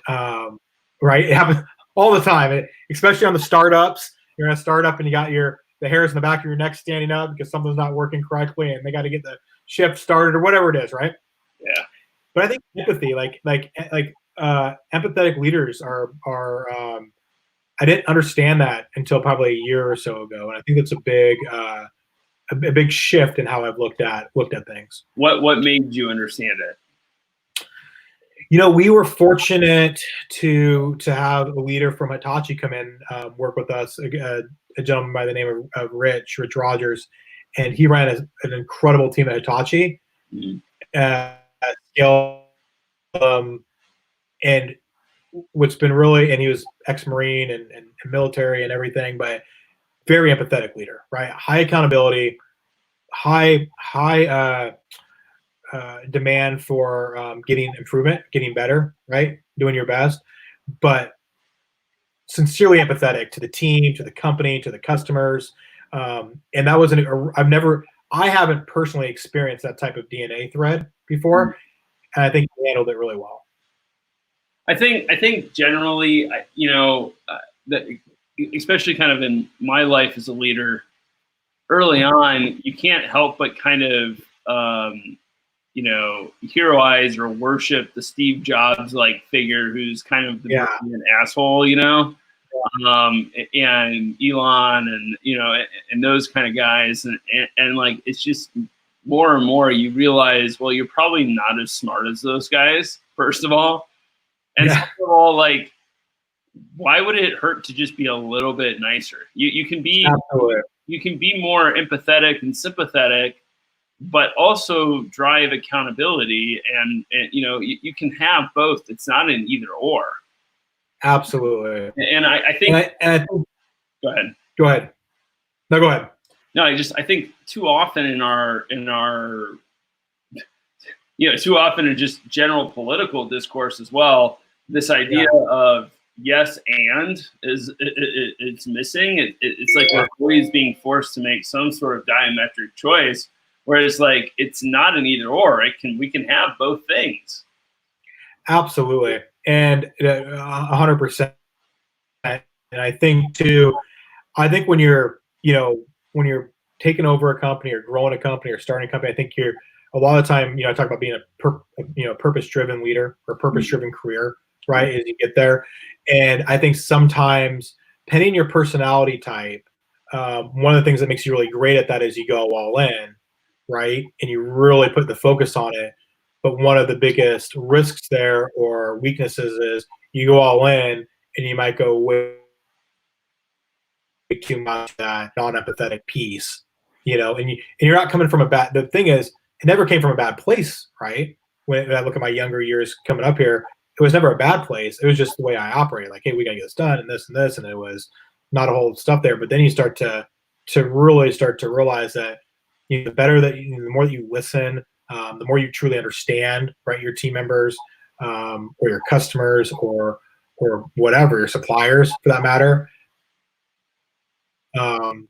right, it happens all the time, especially on the startups. You're in a startup and you got the hairs in the back of your neck standing up because something's not working correctly, and they got to get the shift started or whatever it is, right? Yeah. But I think empathy, empathetic leaders are. I didn't understand that until probably a year or so ago, and I think that's a big shift in how I've looked at things. What made you understand it? We were fortunate to have a leader from Hitachi come in, work with us, a gentleman by the name of Rich Rogers, and he ran an incredible team at Hitachi. Scale, and what's been really, and he was ex-Marine and military and everything, but very empathetic leader, right? High accountability, high demand for getting improvement, getting better, right? Doing your best, but sincerely empathetic to the team, to the company, to the customers. And that wasn't, I haven't personally experienced that type of DNA thread before. And I think he handled it really well. I think generally, that especially kind of in my life as a leader, early on, you can't help but kind of, heroize or worship the Steve Jobs like figure who's kind of the an asshole, and Elon and those kind of guys. And like, it's just more and more you realize, well, you're probably not as smart as those guys, first of all. And second of all, like, why would it hurt to just be a little bit nicer? You can be more empathetic and sympathetic, but also drive accountability, and you can have both. It's not an either or. Absolutely. And I think. Go ahead. Go ahead. No, go ahead. No, I think too often in our too often in just general political discourse as well, this idea of yes and it's missing. It's like we're always being forced to make some sort of diametric choice. Whereas, like, it's not an either or. We can have both things. Absolutely, and 100%. And I think too. I think when you're taking over a company or growing a company or starting a company, I think you're a lot of the time. I talk about being a purpose-driven leader or purpose-driven career, right? As you get there, and I think sometimes, depending on your personality type, one of the things that makes you really great at that is you go all in. Right, and you really put the focus on it. But one of the biggest risks there or weaknesses is you go all in and you might go way too much that non-empathetic piece, and you're not coming from a bad. The thing is, it never came from a bad place, right? When I look at my younger years coming up here, it was never a bad place. It was just the way I operated. Like, hey, we gotta get this done and this, and it was not a whole stuff there. But then you start to really start to realize that. The better that the more that you listen, the more you truly understand, right, your team members, or your customers, or whatever, your suppliers for that matter, the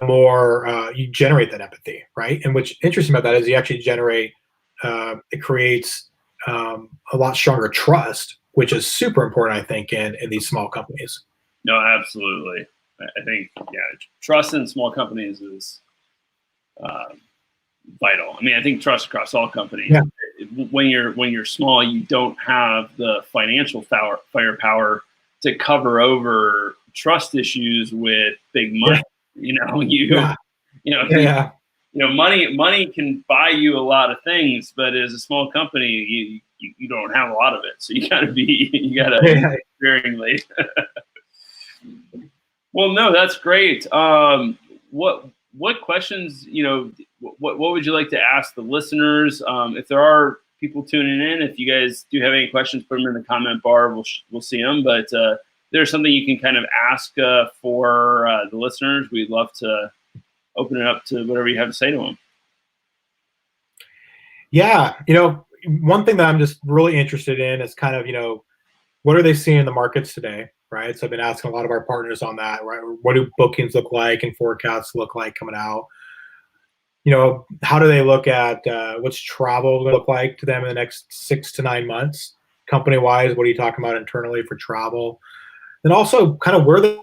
more you generate that empathy, right? And what's interesting about that is you actually generate, it creates a lot stronger trust, which is super important, I think, in these small companies. No, absolutely. I think, trust in small companies is vital. I mean, I think trust across all companies. Yeah. When you're small, you don't have the financial firepower to cover over trust issues with big money. Money can buy you a lot of things, but as a small company, you don't have a lot of it. So you gotta sparingly. Well, no, that's great. What questions, what would you like to ask the listeners? If there are people tuning in, if you guys do have any questions, put them in the comment bar. We'll see them. But there's something you can kind of ask for the listeners. We'd love to open it up to whatever you have to say to them. Yeah, one thing that I'm just really interested in is kind of, what are they seeing in the markets today, right? So I've been asking a lot of our partners on that, right? What do bookings look like and forecasts look like coming out? How do they look at what's travel going to look like to them in the next 6 to 9 months, company-wise? What are you talking about internally for travel? And also kind of where they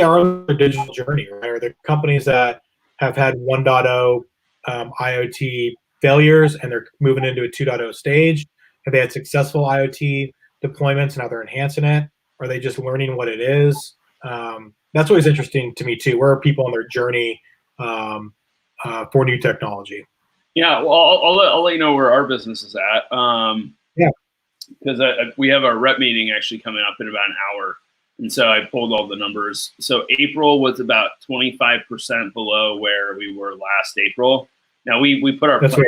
are on their digital journey, right? Are there companies that have had 1.0 IoT failures and they're moving into a 2.0 stage? Have they had successful IoT deployments and now they're enhancing it? Are they just learning what it is? That's always interesting to me too. Where are people on their journey for new technology? Yeah, well, I'll let you know where our business is at. Yeah. Because we have our rep meeting actually coming up in about an hour. And so I pulled all the numbers. So April was about 25% below where we were last April. Now we put our plan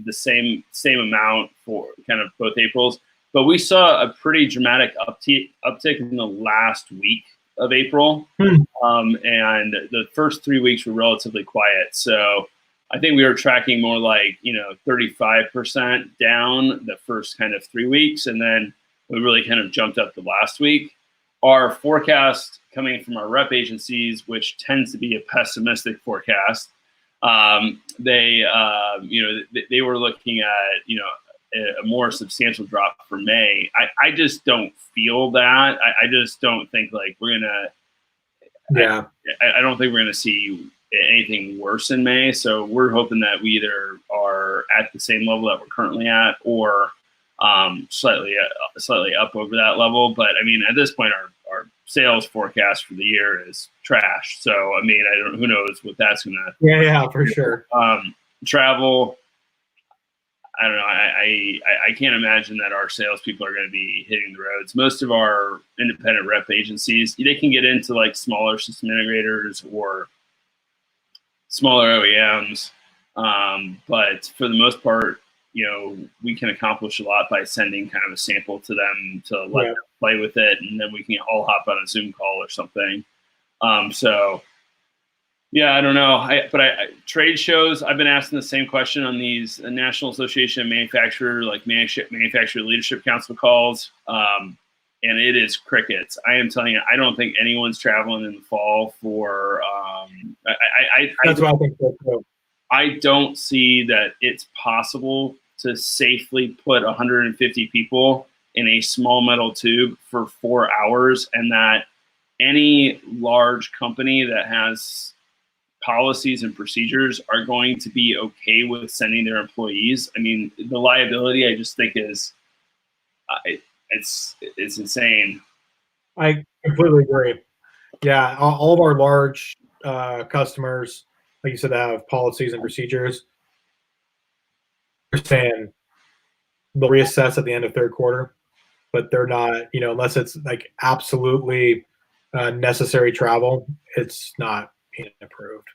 the same amount for kind of both Aprils, but we saw a pretty dramatic uptick in the last week of April. And the first 3 weeks were relatively quiet. So I think we were tracking more like, 35% down the first kind of 3 weeks. And then we really kind of jumped up the last week. Our forecast coming from our rep agencies, which tends to be a pessimistic forecast, they were looking at, a more substantial drop for May. I just don't feel that. I just don't think like we're going to, yeah. I don't think we're going to see anything worse in May. So we're hoping that we either are at the same level that we're currently at or slightly up over that level. But I mean, at this point, our sales forecast for the year is trash. So I mean, who knows what that's going to. Yeah, for sure. Travel. I don't know. I can't imagine that our salespeople are going to be hitting the roads. Most of our independent rep agencies, they can get into like smaller system integrators or smaller OEMs. But for the most part, we can accomplish a lot by sending kind of a sample to them to let them play with it, and then we can all hop on a Zoom call or something. So, yeah, I don't know. Trade shows, I've been asking the same question on these National Association of Manufacturer, like Manufacturer Leadership Council calls, and it is crickets. I am telling you, I don't think anyone's traveling in the fall for. That's what I think so too. I don't see that it's possible to safely put 150 people in a small metal tube for 4 hours, and that any large company that has policies and procedures are going to be okay with sending their employees. I mean, the liability, I just think is it's insane. I completely agree. Yeah, all of our large customers, like you said, that have policies and procedures. They're saying they'll reassess at the end of third quarter, but they're not, unless it's like absolutely necessary travel, it's not being approved.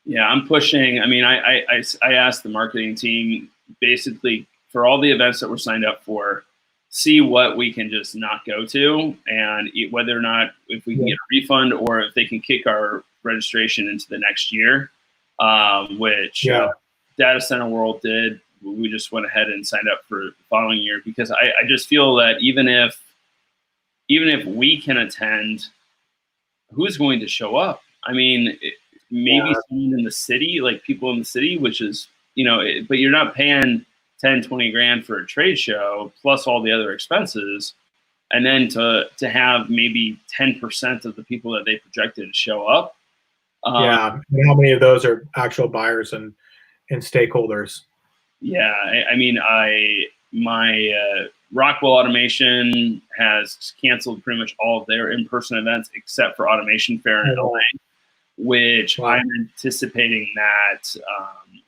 Yeah, I'm pushing. I mean, I asked the marketing team basically for all the events that we're signed up for, see what we can just not go to, and whether or not if we can get a refund or if they can kick our registration into the next year, which Data Center World did. We just went ahead and signed up for the following year because I just feel that even if we can attend, who's going to show up? I mean, maybe someone in the city, like people in the city, which is, but you're not paying 10, 20 grand for a trade show plus all the other expenses. And then to have maybe 10% of the people that they projected to show up. And how many of those are actual buyers and stakeholders? Yeah, I mean, my Rockwell Automation has canceled pretty much all of their in-person events except for Automation Fair in LA, which I'm anticipating that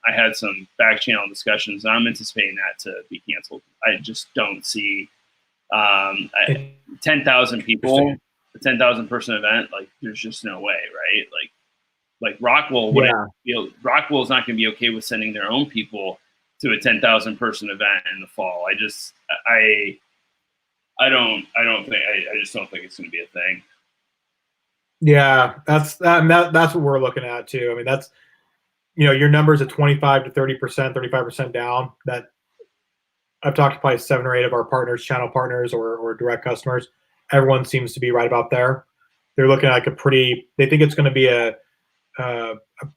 I had some back channel discussions. And I'm anticipating that to be canceled. I just don't see 10,000 people, a 10,000 person event. Like, there's just no way, right? Like Rockwell Rockwell is not going to be okay with sending their own people to a 10,000 person event in the fall. I just don't think it's going to be a thing. Yeah, that's that's what we're looking at too. I mean, that's, your numbers at 25 to 30%, 35% down. That I've talked to probably 7 or 8 of our partners, channel partners, or direct customers. Everyone seems to be right about there. They're looking at like they think it's going to be a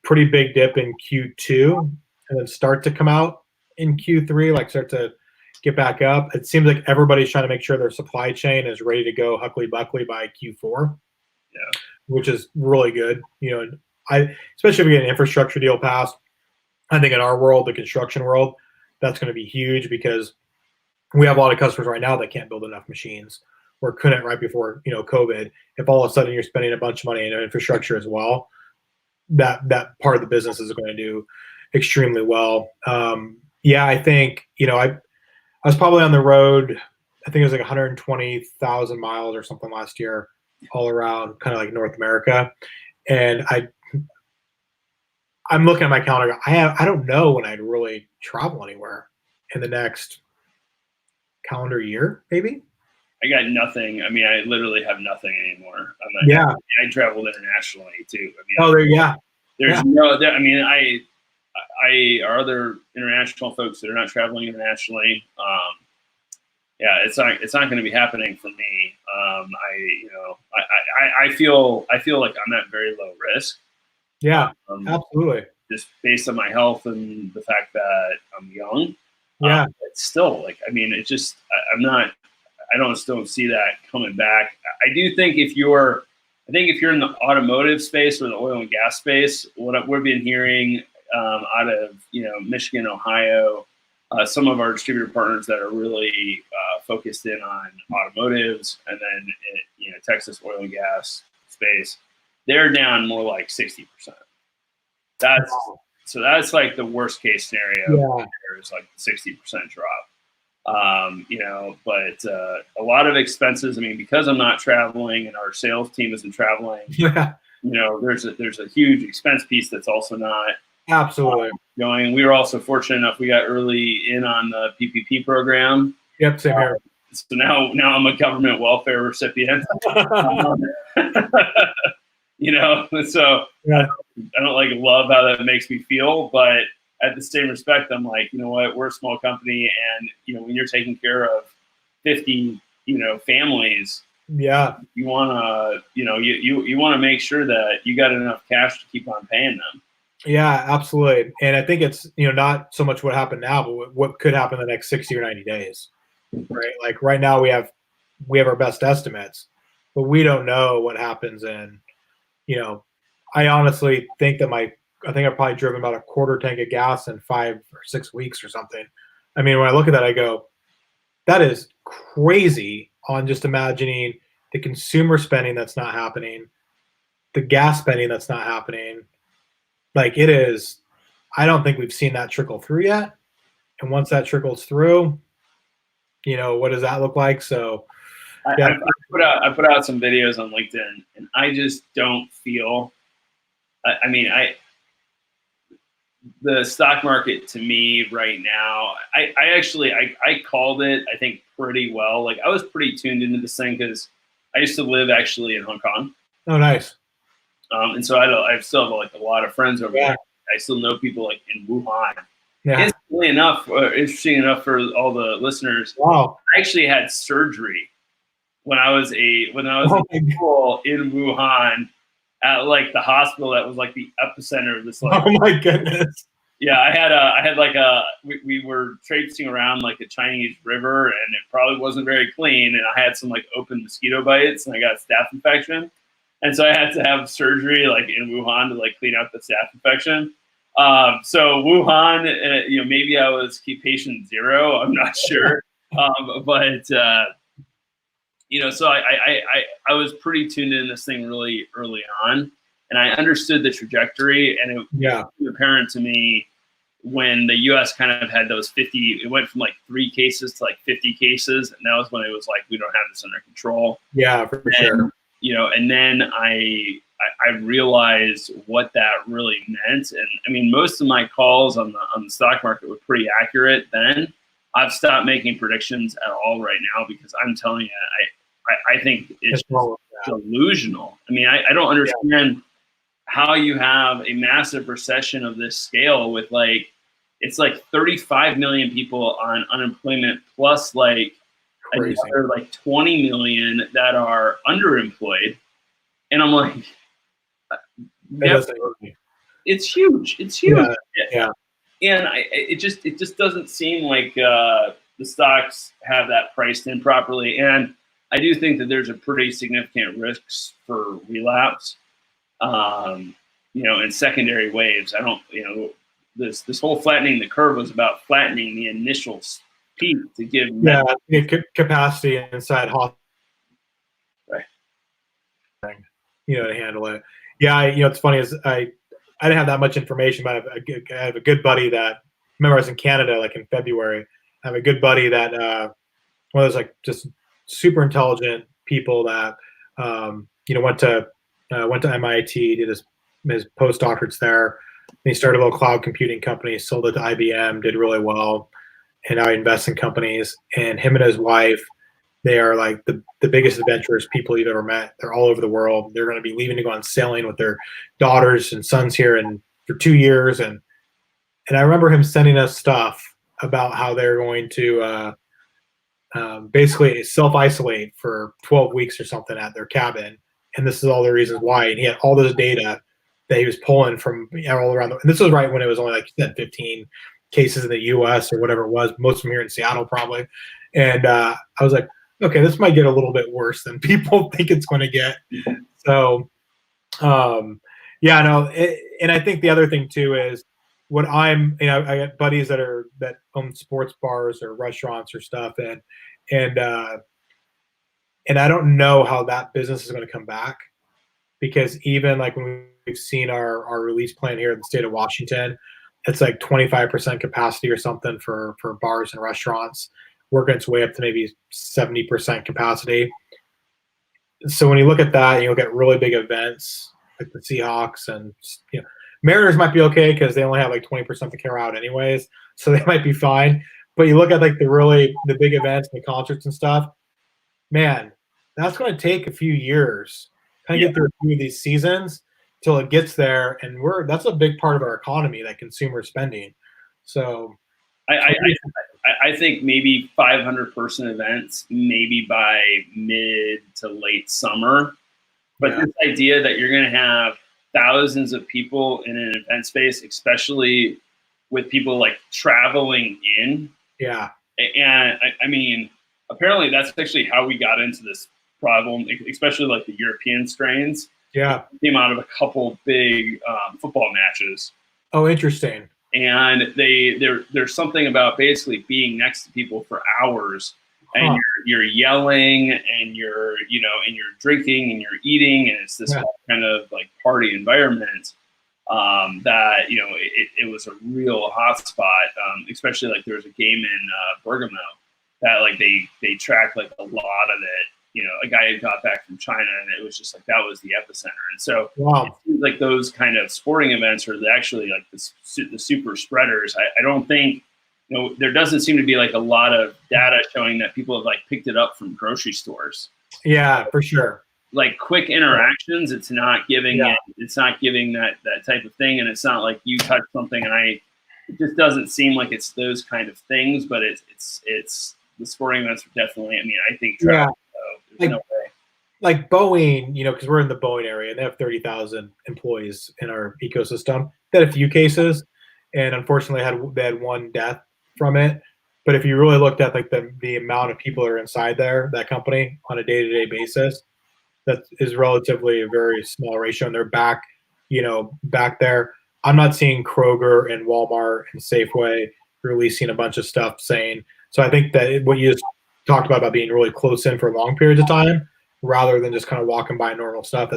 pretty big dip in Q2 and then start to come out in Q3, like start to get back up. It seems like everybody's trying to make sure their supply chain is ready to go huckly buckley by Q4, Yeah. which is really good. Especially if we get an infrastructure deal passed, I think in our world, the construction world, that's going to be huge because we have a lot of customers right now that can't build enough machines or couldn't right before COVID. If all of a sudden you're spending a bunch of money in infrastructure as well, that part of the business is going to do extremely well. Yeah, I think I was probably on the road. I think it was like 120,000 miles or something last year, all around kind of like North America. And I'm looking at my calendar. I don't know when I'd really travel anywhere in the next calendar year, maybe. I got nothing. I mean, I literally have nothing anymore. Yeah. I traveled internationally too. I mean, Oh, yeah. There's no. I mean, I are other international folks that are not traveling internationally. Yeah, it's not going to be happening for me. I feel like I'm at very low risk. Yeah, absolutely. Just based on my health and the fact that I'm young. Yeah. It's still like, I mean, it's just I don't see that coming back. I do think if you're in the automotive space or the oil and gas space, what we've been hearing out of Michigan, Ohio, some of our distributor partners that are really focused in on automotives, and then Texas oil and gas space, they're down more like 60%. That's like the worst case scenario. Yeah. There's like 60% drop. But a lot of expenses. I mean, because I'm not traveling and our sales team isn't traveling. Yeah. There's a huge expense piece that's also not absolutely going. We were also fortunate enough we got early in on the PPP program. Yep, same here. So now I'm a government welfare recipient. So yeah. I don't like love how that makes me feel, but at the same respect, I'm like, you know what, we're a small company, and when you're taking care of 50 families, yeah, you want to you want to make sure that you got enough cash to keep on paying them. Yeah, absolutely. And I think it's not so much what happened now, but what could happen in the next 60 or 90 days, right? Like right now we have our best estimates, but we don't know what happens in I honestly think that I think I've probably driven about a quarter tank of gas in 5 or 6 weeks or something. I mean, when I look at that, I go, that is crazy on just imagining the consumer spending that's not happening, the gas spending that's not happening. Like it is, I don't think we've seen that trickle through yet. And once that trickles through, what does that look like? So yeah. I put out some videos on LinkedIn, and I just don't feel, the stock market to me right now, I called it, I think, pretty well. Like I was pretty tuned into this thing because I used to live actually in Hong Kong. Oh, nice. And so I still have like a lot of friends over there. I still know people like in Wuhan. Yeah. Interesting enough for all the listeners. Wow. I actually had surgery when I was in school in Wuhan at like the hospital that was like the epicenter of this. Like, oh my goodness. Yeah, we were traipsing around like a Chinese river, and it probably wasn't very clean, and I had some like open mosquito bites, and I got a staph infection, and so I had to have surgery like in Wuhan to like clean out the staph infection. So Wuhan, maybe I was patient 0. I'm not sure, but so I was pretty tuned in this thing really early on, and I understood the trajectory, and it became apparent to me when the U.S. kind of had those 50. It went from like 3 cases to like 50 cases, and that was when it was like we don't have this under control. Yeah, for sure. And then I realized what that really meant, and I mean most of my calls on the stock market were pretty accurate then. I've stopped making predictions at all right now because I'm telling you, I think it's delusional. I mean, I don't understand how you have a massive recession of this scale with like, it's like 35 million people on unemployment plus like another like 20 million that are underemployed. And I'm like, it's huge. It's huge. Yeah. And it just doesn't seem like the stocks have that priced in properly. And I do think that there's a pretty significant risks for relapse, and secondary waves. I don't, this whole flattening the curve was about flattening the initial peak to give capacity inside hospital, right? To handle it. Yeah, it's funny is I didn't have that much information, but I have a good buddy that, remember I was in Canada like in February. I have a good buddy that one of those like just super intelligent people that went to MIT, did his postdoctorates there. And he started a little cloud computing company, sold it to IBM, did really well, and now he invests in companies. And him and his wife, they are like the biggest adventurous people you've ever met. They're all over the world. They're going to be leaving to go on sailing with their daughters and sons here for 2 years. And I remember him sending us stuff about how they're going to basically self-isolate for 12 weeks or something at their cabin. And this is all the reasons why. And he had all this data that he was pulling from all around. And this was right when it was only like you said, 15 cases in the U.S. or whatever it was. Most of them here in Seattle probably. And I was like, okay, this might get a little bit worse than people think it's going to get. So, and I think the other thing too is what I got buddies that own sports bars or restaurants or stuff, and I don't know how that business is going to come back, because even like when we've seen our release plan here in the state of Washington, it's like 25% capacity or something for bars and restaurants, working its way up to maybe 70% capacity. So when you look at that, you look at really big events like the Seahawks and Mariners might be okay because they only have like 20% to carry out anyways, so they might be fine. But you look at like the big events and the concerts and stuff, man, that's going to take a few years, kind of get through a few of these seasons till it gets there, and that's a big part of our economy, that consumer spending. So I think maybe 500-person events, maybe by mid to late summer. But this idea that you're going to have thousands of people in an event space, especially with people like traveling in. Yeah. And I mean, apparently that's actually how we got into this problem, especially like the European strains. Yeah. It came out of a couple big football matches. Oh, interesting. And there's something about basically being next to people for hours, and you're yelling and you're drinking and you're eating, and it's this whole kind of like party environment that it was a real hotspot, especially like there was a game in Bergamo that like they tracked like a lot of it. A guy had got back from China, and it was just like that was the epicenter. And so it seems like those kind of sporting events are actually like the super spreaders. I don't think there doesn't seem to be like a lot of data showing that people have like picked it up from grocery stores. Yeah, for sure. Like quick interactions, it's not giving it's not giving that type of thing, and it's not like you touch something and it just doesn't seem like it's those kind of things. But it's the sporting events are definitely. I mean, I think travel. There's no way. Like Boeing, because we're in the Boeing area, and they have 30,000 employees in our ecosystem. They had a few cases, and unfortunately they had one death from it. But if you really looked at like the amount of people that are inside that company on a day-to-day basis, that is relatively a very small ratio, and they're back there. I'm not seeing Kroger and Walmart and Safeway releasing a bunch of stuff saying. So I think that what you just talked about being really close in for long periods of time, rather than just kind of walking by normal stuff.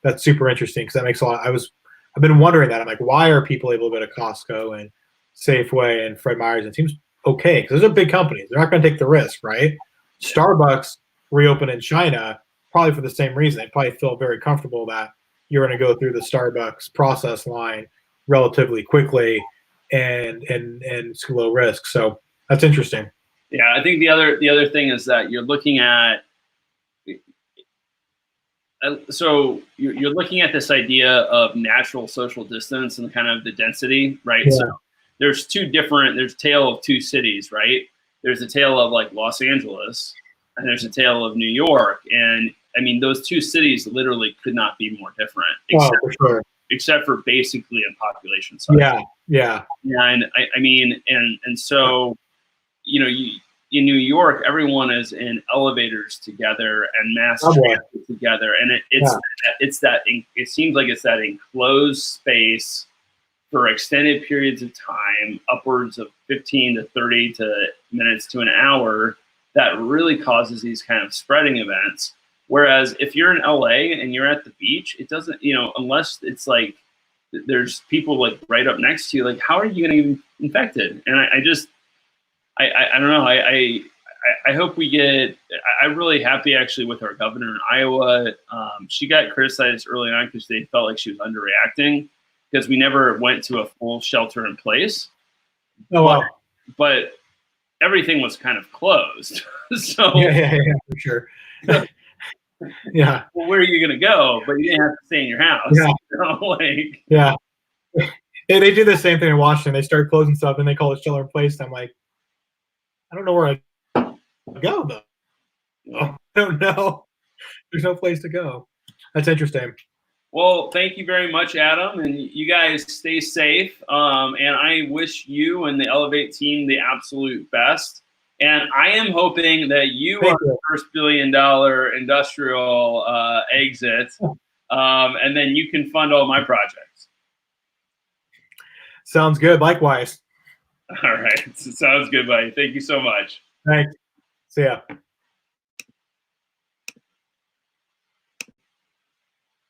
That's super interesting, because that makes a lot. I've been wondering that. I'm like, why are people able to go to Costco and Safeway and Fred Meyer's? It seems okay because those are big companies. They're not going to take the risk, right? Starbucks reopened in China probably for the same reason. They probably feel very comfortable that you're going to go through the Starbucks process line relatively quickly and it's low risk. So that's interesting. Yeah, I think the other thing is that you're looking at So you're looking at this idea of natural social distance and kind of the density, right? Yeah. So there's there's a tale of two cities, right? There's a tale of like Los Angeles and there's a tale of New York. And I mean, those two cities literally could not be more different, Oh, for sure. except for basically in population size. Yeah. Yeah. Yeah. And I mean, and so, you know, in New York, everyone is in elevators together and mass transit together, and it seems like it's that enclosed space for extended periods of time, upwards of 15 to 30 minutes to an hour, that really causes these kind of spreading events. Whereas if you're in LA and you're at the beach, it doesn't, unless it's like there's people like right up next to you, like how are you going to get infected? And I don't know. I hope we get. I'm really happy actually with our governor in Iowa. She got criticized early on because they felt like she was underreacting because we never went to a full shelter in place. Oh, wow. But everything was kind of closed. So yeah, for sure. Yeah. Well, where are you gonna go? But you didn't have to stay in your house. Yeah. Yeah. They do the same thing in Washington. They start closing stuff and they call it shelter in place. And I'm like, I don't know where I go though. I don't know. There's no place to go. That's interesting. Well, thank you very much, Adam, and you guys stay safe. And I wish you and the Elevate team the absolute best. And I am hoping that you are the first $1 billion industrial exit, and then you can fund all my projects. Sounds good. Likewise. All right. Sounds good, buddy. Thanks. Thank you so much. Thanks. See ya.